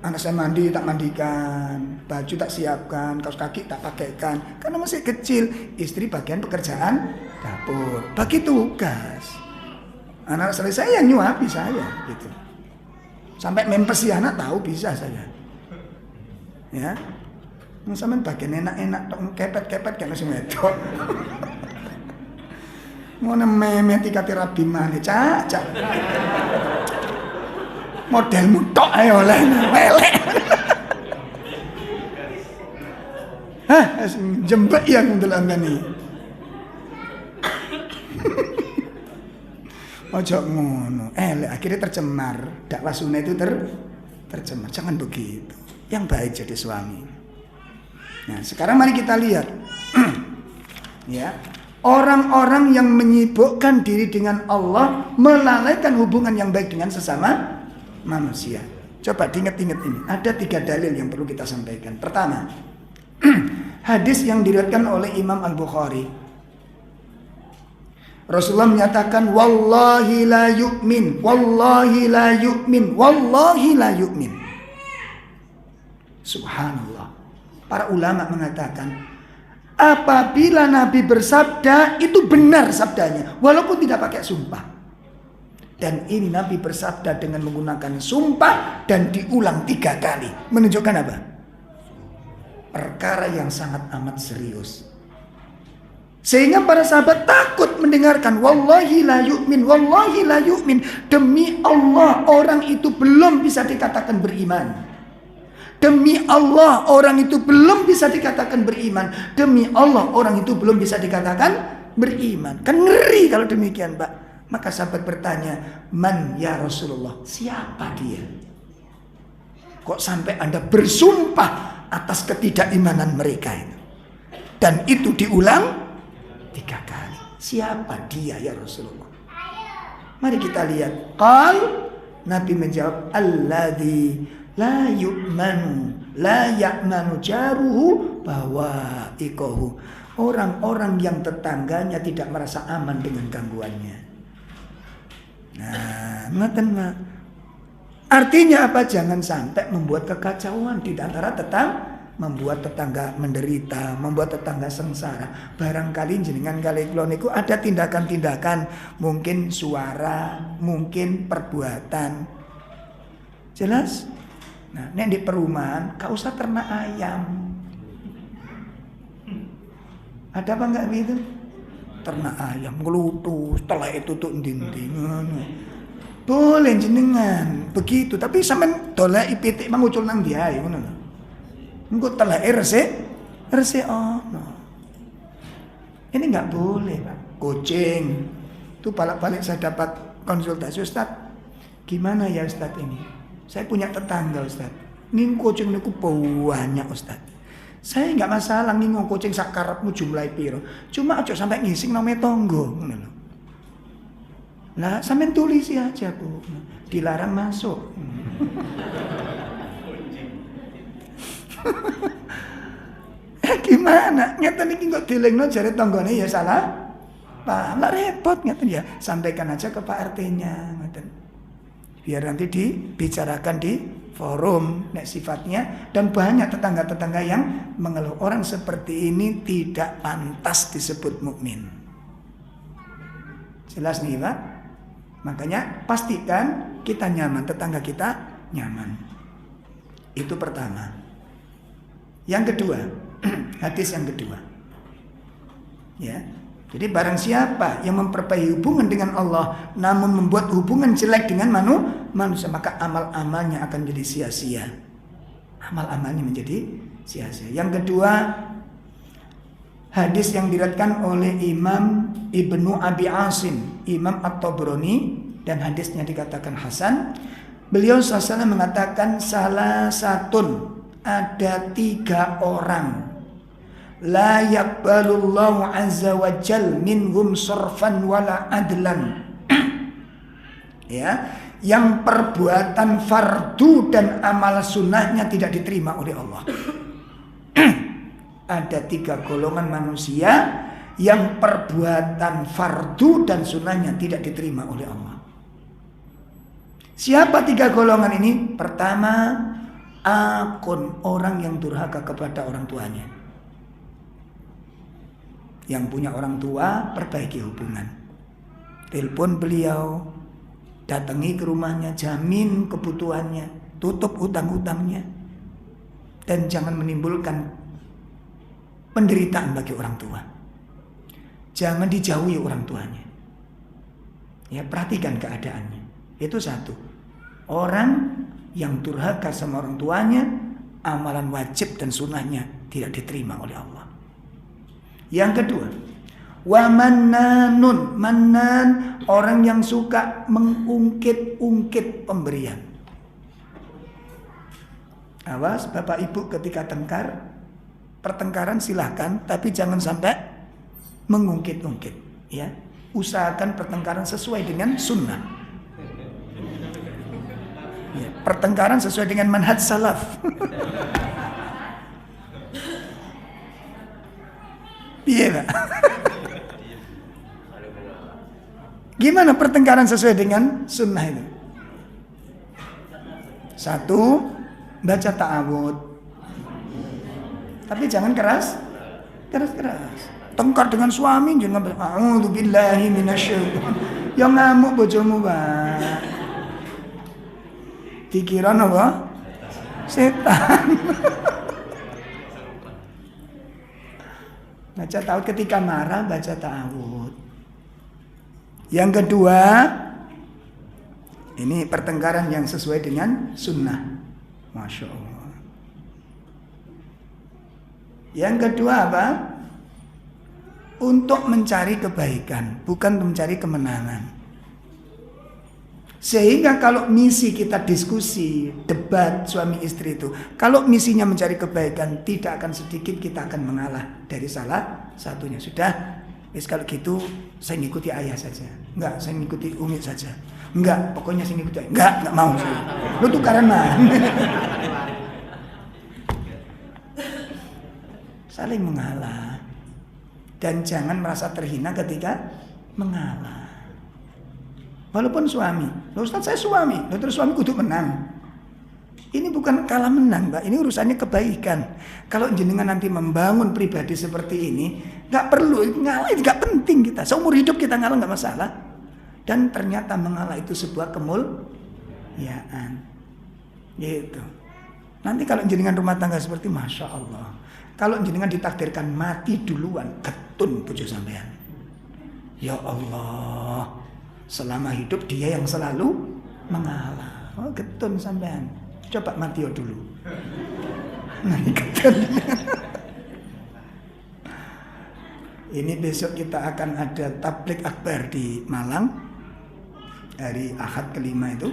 Anak saya mandi tak mandikan, baju tak siapkan, kaos kaki tak pakaikan. Karena masih kecil, istri bagian pekerjaan dapur, bagi tugas. Anak saya yang nyuapi saya gitu. Sampai mempesi anak tahu bisa saya. Ya. Sampeyan bagian enak-enak tok kepet-kepet kan sing wedok. Ngono memet ikate rabi maneh, Cak. Modelmu tok ae oleh welek. Hah, jembek ya ndelok ngene. Ojo ngono, akhirnya tercemar. Dakwah sunnah itu tercemar. Jangan begitu. Yang baik jadi suami. Nah, sekarang mari kita lihat. Ya, orang-orang yang menyibukkan diri dengan Allah melalaikan hubungan yang baik dengan sesama manusia. Coba diingat-ingat ini. Ada 3 dalil yang perlu kita sampaikan. Pertama, hadis yang diriwayatkan oleh Imam Al-Bukhari. Rasulullah menyatakan wallahi la yu'min, wallahi la yu'min, wallahi la yu'min. Subhanallah. Para ulama mengatakan apabila Nabi bersabda itu benar sabdanya walaupun tidak pakai sumpah. Dan ini Nabi bersabda dengan menggunakan sumpah dan diulang 3 kali. Menunjukkan apa? Perkara yang sangat amat serius. Sehingga para sahabat takut mendengarkan wallahi la yu'min, wallahi la yu'min. Demi Allah orang itu belum bisa dikatakan beriman. Demi Allah orang itu belum bisa dikatakan beriman. Demi Allah orang itu belum bisa dikatakan beriman. Kan ngeri kalau demikian, Pak. Maka sahabat bertanya, "Man ya Rasulullah?" Siapa dia? Kok sampai Anda bersumpah atas ketidakimanan mereka itu? Dan itu diulang 3 kali. Siapa dia ya Rasulullah? Mari kita lihat. Nabi menjawab, alladzi la yu'manu la ya'manu jaruhu bawa'iqahu. Orang-orang yang tetangganya tidak merasa aman dengan gangguannya. Nah, ngoten Pak. Artinya apa? Jangan sampai membuat kekacauan di antara membuat tetangga menderita, membuat tetangga sengsara. Barangkali jenengan kali kula niku ada tindakan-tindakan, mungkin suara, mungkin perbuatan. Jelas? Nah, nek di perumahan, gak usah ternak ayam. Ada apa enggak gitu? Ternak ayam, ngelutus, telek itu tuh dinding. Boleh jenengan begitu, tapi sampean dolek pitik mangucul nang diae ngono lho. Engko teleke Resik ono. Ini nggak boleh, Pak. Kucing. Itu balik-balik saya dapat konsultasi, Ustaz. Gimana ya Ustaz ini? Saya punya tetangga, Ustaz. Ning kucing niku banyak, Ustaz. Saya nggak masalah ngingo kucing sakarepmu jumlahe piro. Cuma aja sampai ngising nang tonggo ngono lho. Lah sampean tulisi aja, Bu. Dilarang masuk. Gimana? Ngeten iki kok dilingno jare tanggane ya salah. Pak, lah repot ngeten ya. Sampaikan aja ke Pak RT-nya ngeten. Biar nanti dibicarakan di forum nek sifatnya, dan banyak tetangga-tetangga yang mengeluh orang seperti ini tidak pantas disebut mukmin. Jelas nih, Pak? Makanya pastikan kita nyaman, tetangga kita nyaman. Itu pertama. Yang kedua, hadis yang kedua. Ya. Jadi barang siapa yang memperbaiki hubungan dengan Allah namun membuat hubungan jelek dengan manusia, maka amal-amalnya akan jadi sia-sia. Amal-amalnya menjadi sia-sia. Yang kedua, hadis yang diriwayatkan oleh Imam Ibnu Abi Asim, Imam At-Tabrani, dan hadisnya dikatakan hasan. Beliau SAW mengatakan salah satun, ada 3 orang la yaqbalullahu azza wa jal minhum sarfan wala adlan. Ya, yang perbuatan fardu dan amal sunnahnya tidak diterima oleh Allah. Ada 3 golongan manusia yang perbuatan fardu dan sunnahnya tidak diterima oleh Allah. Siapa 3 golongan ini? Pertama, akun, orang yang durhaka kepada orang tuanya. Yang punya orang tua, perbaiki hubungan. Telepon beliau, datangi ke rumahnya, jamin kebutuhannya, tutup utang-utangnya, dan jangan menimbulkan penderitaan bagi orang tua. Jangan dijauhi orang tuanya. Ya, perhatikan keadaannya. Itu satu. Orang yang durhaka sama orang tuanya, amalan wajib dan sunnahnya tidak diterima oleh Allah. Yang kedua, wa mannanun, mannan, orang yang suka mengungkit-ungkit pemberian. Awas Bapak Ibu ketika pertengkaran silahkan, tapi jangan sampai mengungkit-ungkit, ya. Usahakan pertengkaran sesuai dengan sunnah. Ya, pertengkaran sesuai dengan manhaj salaf. Iya, Pak. Gimana pertengkaran sesuai dengan sunnah itu? 1, baca ta'awud. Tapi jangan keras. Tengkar dengan suami jangan a'udzubillahi minasyaitonir. Ya ngamuk bojomu, Pak. Dikira apa? Setan. Baca ta'awud ketika marah, baca ta'awud. Yang kedua, ini pertengkaran yang sesuai dengan sunnah. Masya Allah. Yang kedua apa? Untuk mencari kebaikan, bukan mencari kemenangan. Sehingga kalau misi kita diskusi, debat suami istri itu, kalau misinya mencari kebaikan, tidak akan sedikit kita akan mengalah dari salah satunya. Sudah, kalau gitu saya ngikuti ayah saja. Enggak, saya ngikuti umi saja. Enggak, pokoknya saya ngikuti ayah. Enggak mau saya. Lu tukaran mah. Saling mengalah. Dan jangan merasa terhina ketika mengalah. Walaupun suami, loh Ustaz saya suami, loh terus suami kudu menang. Ini bukan kalah menang, Mbak. Ini urusannya kebaikan. Kalau jenengan nanti membangun pribadi seperti ini, nggak perlu ngalah, nggak penting kita. Seumur hidup kita ngalah nggak masalah. Dan ternyata mengalah itu sebuah kemuliaan. Gitu. Nanti kalau jenengan rumah tangga seperti, masya Allah. Kalau jenengan ditakdirkan mati duluan, ketun bojo sampean. Ya Allah. Selama hidup dia yang selalu mengalah. Oh, getun sampean. Coba mati dulu. Nah, getun. Ini besok kita akan ada tabligh akbar di Malang. Hari Ahad kelima itu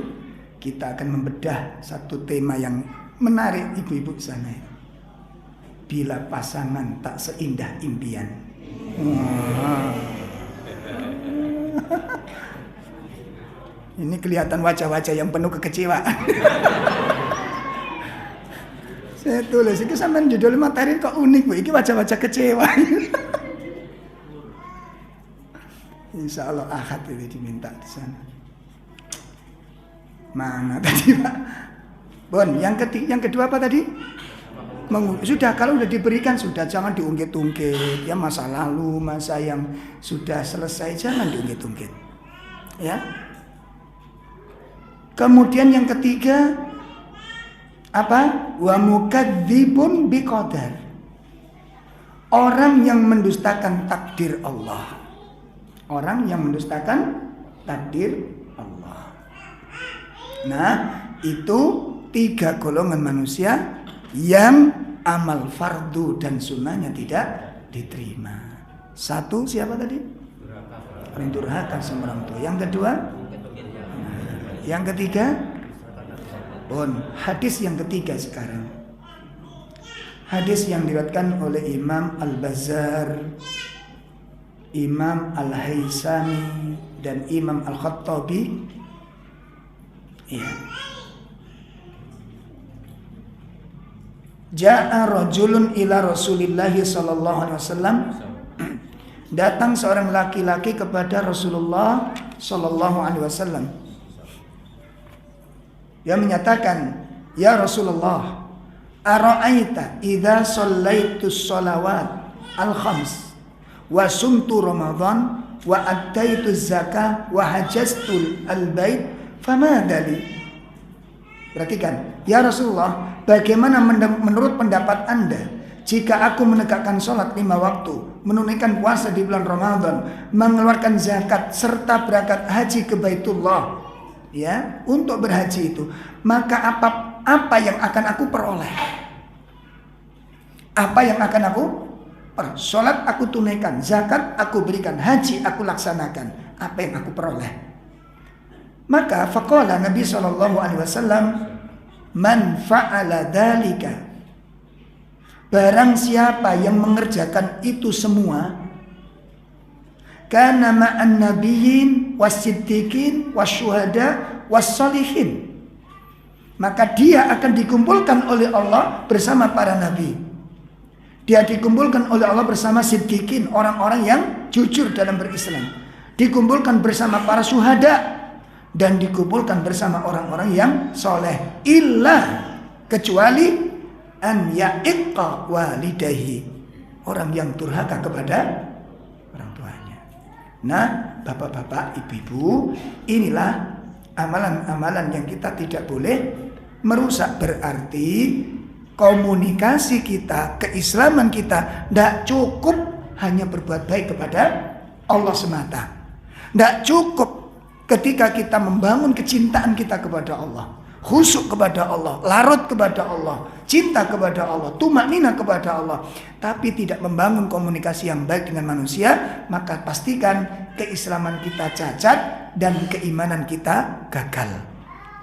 kita akan membedah satu tema yang menarik ibu-ibu sana. Bila pasangan tak seindah impian. Ini kelihatan wajah-wajah yang penuh kekecewaan. Saya tulis, ini sampean judul materi kok unik Bu, ini wajah-wajah kecewa. Insya Allah Ahad itu diminta di sana. Mana tadi Pak? Bon, yang kedua apa tadi? Sudah, kalau sudah diberikan sudah, jangan diungkit-ungkit. Ya masa lalu, masa yang sudah selesai jangan diungkit-ungkit. Ya. Kemudian yang ketiga apa? Wa mukadzibun biqadar. Orang yang mendustakan takdir Allah. Orang yang mendustakan takdir Allah. Nah, itu 3 golongan manusia yang amal fardu dan sunnahnya tidak diterima. 1 siapa tadi? Orang durhaka sama orang tua. Yang kedua? Yang ketiga? Hadis yang ketiga sekarang. Hadis yang diriwayatkan oleh Imam Al-Bazzar, Imam Al-Haisami dan Imam Al-Khattabi. Ya. Ja'a rajulun ila Rasulillah sallallahu alaihi wasallam. Datang seorang laki-laki kepada Rasulullah sallallahu alaihi wasallam. Dia menyatakan, "Ya Rasulullah, ara'aita idza shallaitus shalawat al-khams wa sumtu Ramadan wa attaituz zakah wa hajjtul al-bait famada li?" Perhatikan, "Ya Rasulullah, bagaimana menurut pendapat Anda jika aku menegakkan sholat 5 waktu, menunaikan puasa di bulan Ramadan, mengeluarkan zakat serta berangkat haji ke Baitullah, ya, untuk berhaji itu, maka apa yang akan aku peroleh? Apa yang akan aku peroleh? Sholat aku tunaikan, zakat aku berikan, haji aku laksanakan. Apa yang aku peroleh?" Maka faqala Nabi SAW, "Man fa'ala dhalika." Barang siapa yang mengerjakan itu semua, kana ma'an nabiyyin was-siddiqin wasyuhada was-shalihin, maka dia akan dikumpulkan oleh Allah bersama para nabi. Dia dikumpulkan oleh Allah bersama siddiqin, orang-orang yang jujur dalam berislam. Dikumpulkan bersama para syuhada dan dikumpulkan bersama orang-orang yang soleh. Illa, kecuali an ya'iqqa walidahi, orang yang durhaka kepada orang tuanya. Nah, bapak-bapak, ibu-ibu, inilah amalan-amalan yang kita tidak boleh merusak. Berarti komunikasi kita, keislaman kita tidak cukup hanya berbuat baik kepada Allah semata. Tidak cukup ketika kita membangun kecintaan kita kepada Allah, khusyuk kepada Allah, larut kepada Allah, cinta kepada Allah, tumaknina kepada Allah, tapi tidak membangun komunikasi yang baik dengan manusia, maka pastikan keislaman kita cacat dan keimanan kita gagal.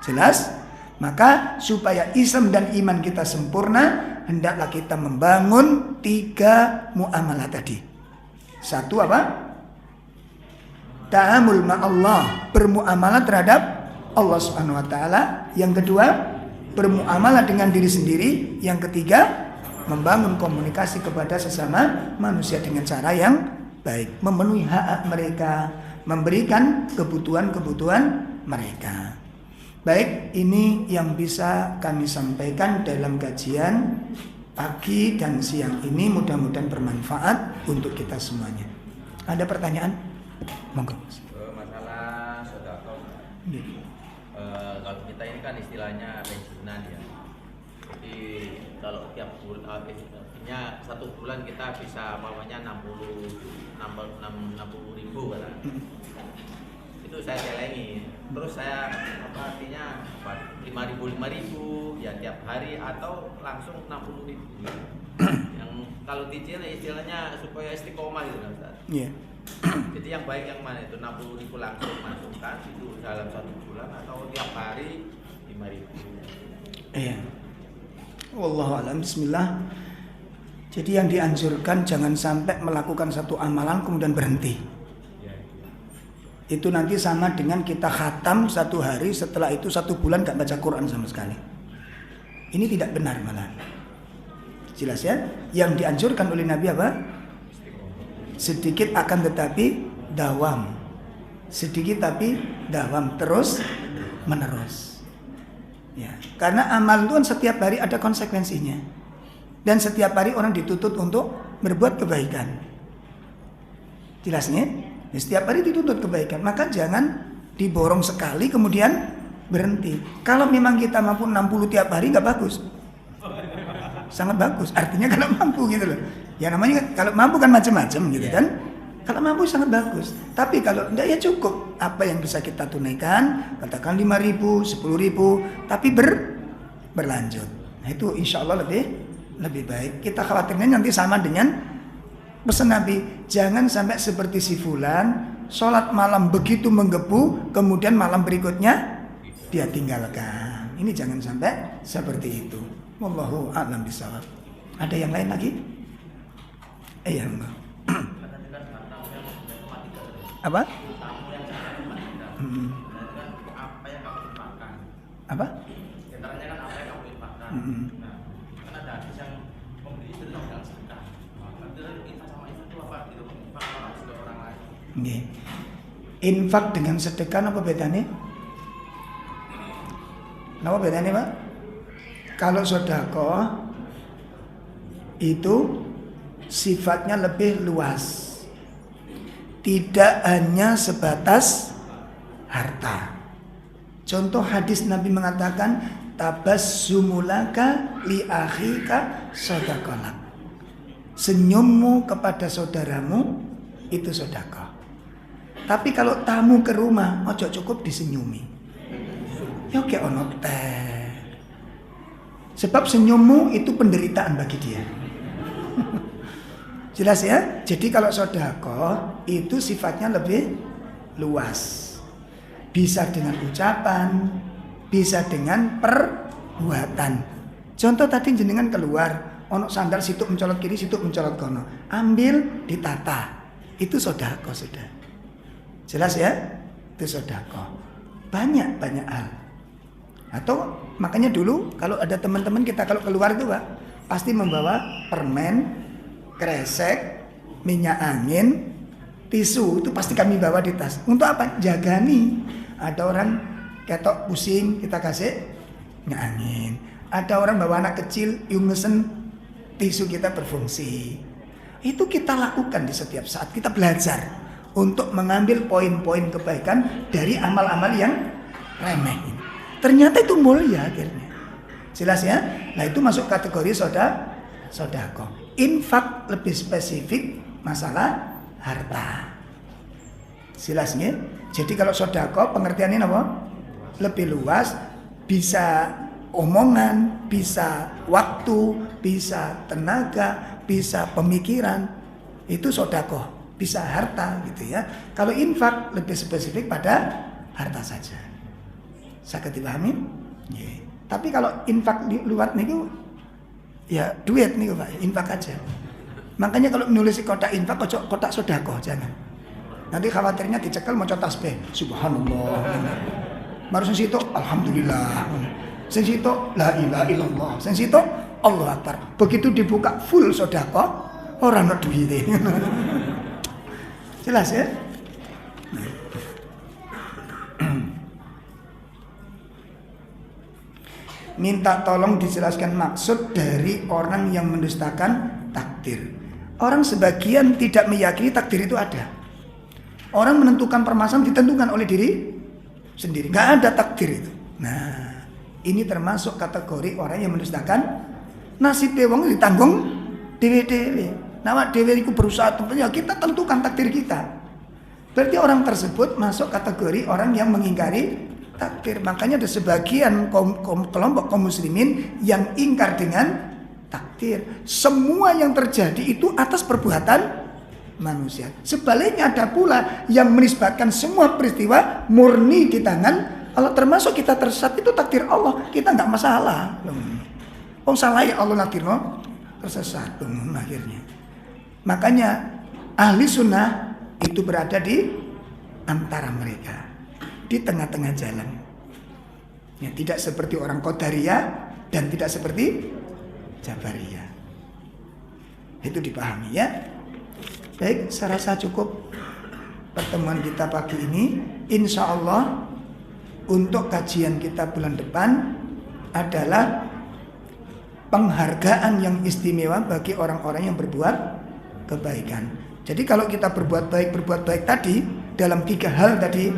Jelas? Maka supaya Islam dan iman kita sempurna, hendaklah kita membangun 3 muamalah tadi. 1 apa? Ta'amul ma'allah, bermuamalah terhadap Allah Subhanahu wa taala. Yang kedua, bermuamalah dengan diri sendiri. Yang ketiga, membangun komunikasi kepada sesama manusia dengan cara yang baik, memenuhi hak mereka, memberikan kebutuhan-kebutuhan mereka. Baik, ini yang bisa kami sampaikan dalam kajian pagi dan siang ini, mudah-mudahan bermanfaat untuk kita semuanya. Ada pertanyaan? Monggo. Masalah sedekah. Kalau kita ini kan istilahnya pensiunan ya. Jadi kalau tiap bulan, artinya 1 bulan kita bisa umpamanya 60 ribu kan. Itu saya celengi. Terus saya artinya 5 ribu ya tiap hari atau langsung 60 ribu. Yang kalau cicil istilahnya supaya istiqomah gitu kan Ustaz. Iya. Jadi yang baik yang mana itu 60.000 langsung masukkan itu dalam 1 bulan atau tiap hari 5.000. Iya. Wallahu a'lam. Bismillah. Jadi yang dianjurkan jangan sampai melakukan satu amalan kemudian berhenti. Itu nanti sama dengan kita khatam 1 hari, setelah itu 1 bulan gak baca Quran sama sekali. Ini tidak benar malah. Jelas ya? Yang dianjurkan oleh Nabi apa? Sedikit akan tetapi dawam. Sedikit tapi dawam, terus menerus. Ya, karena amal itu kan setiap hari ada konsekuensinya. Dan setiap hari orang dituntut untuk berbuat kebaikan. Jelasnya? Ya, setiap hari dituntut kebaikan, maka jangan diborong sekali kemudian berhenti. Kalau memang kita mampu 60 tiap hari nggak bagus, sangat bagus. Artinya kalau mampu gitu loh. Ya namanya kalau mampu kan macam-macam gitu kan. Kalau mampu sangat bagus. Tapi kalau enggak ya cukup apa yang bisa kita tunaikan, katakan 5.000, 10.000, tapi berlanjut. Nah itu insya Allah lebih baik. Kita khawatirnya nanti sama dengan pesan Nabi, jangan sampai seperti si fulan, sholat malam begitu menggebu, kemudian malam berikutnya dia tinggalkan. Ini jangan sampai seperti itu. Wallahu a'lam bishawab. Ada yang lain lagi? Iya enggak. Apa? Apa? Infak dengan sedekah apa bedanya? Apa bedanya Pak? Kalau sedekah itu sifatnya lebih luas, tidak hanya sebatas harta. Contoh hadis Nabi mengatakan tabassumulaka li akhika shadaqah. Senyummu kepada saudaramu itu sedekah. Tapi kalau tamu ke rumah, ojo cukup disenyumi. Ya kayak ono teh. Sebab senyummu itu penderitaan bagi dia. Jelas ya? Jadi kalau sedekah itu sifatnya lebih luas. Bisa dengan ucapan, bisa dengan perbuatan. Contoh tadi jenengan keluar, ono sandal situ mencolot kiri, situ mencolot kono. Ambil, ditata. Itu sedekah sudah. Jelas ya? Itu sedekah. Banyak hal. Atau makanya dulu kalau ada teman-teman kita kalau keluar itu Pak, pasti membawa permen, kresek, minyak angin, tisu, itu pasti kami bawa di tas. Untuk apa? Jagani. Ada orang ketok pusing, kita kasih minyak angin. Ada orang bawa anak kecil, yung ngesen, tisu kita berfungsi. Itu kita lakukan di setiap saat. Kita belajar untuk mengambil poin-poin kebaikan dari amal-amal yang remeh ini. Ternyata itu mulia akhirnya. Jelas ya? Nah itu masuk kategori sedekah. Infak lebih spesifik masalah harta. Jelasnya? Jadi kalau sedekah pengertiannya apa? Lebih luas, bisa omongan, bisa waktu, bisa tenaga, bisa pemikiran. Itu sedekah. Bisa harta gitu ya. Kalau infak lebih spesifik pada harta saja. Sakit dipahami? Yeah. Tapi kalau infak di luar niku ya duit niku Pak, infak aja. Makanya kalau menulis kotak infak kotak sedekah jangan. Nanti khawatirnya dicekel mau tasbih. Subhanallah. Baru sing situ alhamdulillah. Sing situ la ilaha illallah. Sing situ Allahu akbar. Begitu dibuka full sedekah, ora ono duwite. Jelas ya? Minta tolong dijelaskan maksud dari orang yang mendustakan takdir. Orang sebagian tidak meyakini takdir itu ada. Orang menentukan permasalahan ditentukan oleh diri sendiri. Gak ada takdir itu. Nah, ini termasuk kategori orang yang mendustakan nasib wong ditanggung dewe-dewe. Nah, dewe iku berusaha tentunya kita tentukan takdir kita. Berarti orang tersebut masuk kategori orang yang mengingkari takdir. Makanya ada sebagian kelompok kaum muslimin yang ingkar dengan takdir. Semua yang terjadi itu atas perbuatan manusia. Sebaliknya ada pula yang menisbatkan semua peristiwa murni di tangan Allah, termasuk kita tersesat itu takdir Allah, kita nggak masalah. Salah ya Allah nakdir tersesat akhirnya. Makanya ahli sunnah itu berada di antara mereka, di tengah-tengah jalan. Ya, tidak seperti orang Qadariyah dan tidak seperti Jabariyah. Itu dipahami ya. Baik, saya rasa cukup pertemuan kita pagi ini. Insya Allah untuk kajian kita bulan depan adalah penghargaan yang istimewa bagi orang-orang yang berbuat kebaikan. Jadi kalau kita berbuat baik tadi dalam 3 hal tadi,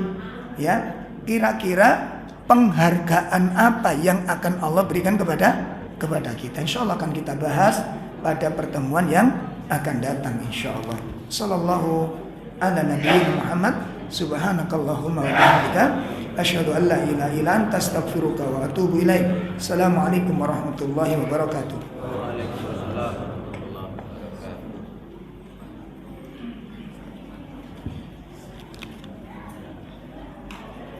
ya, kira-kira penghargaan apa yang akan Allah berikan kepada kita? Insya Allah akan kita bahas pada pertemuan yang akan datang insya Allah. Sallallahu ala nabiyina Muhammad. Subhanakallahumma wa bihamdika asyhadu an la ilaha illa anta astaghfiruka wa atubu ilaik. Assalamualaikum warahmatullahi wabarakatuh.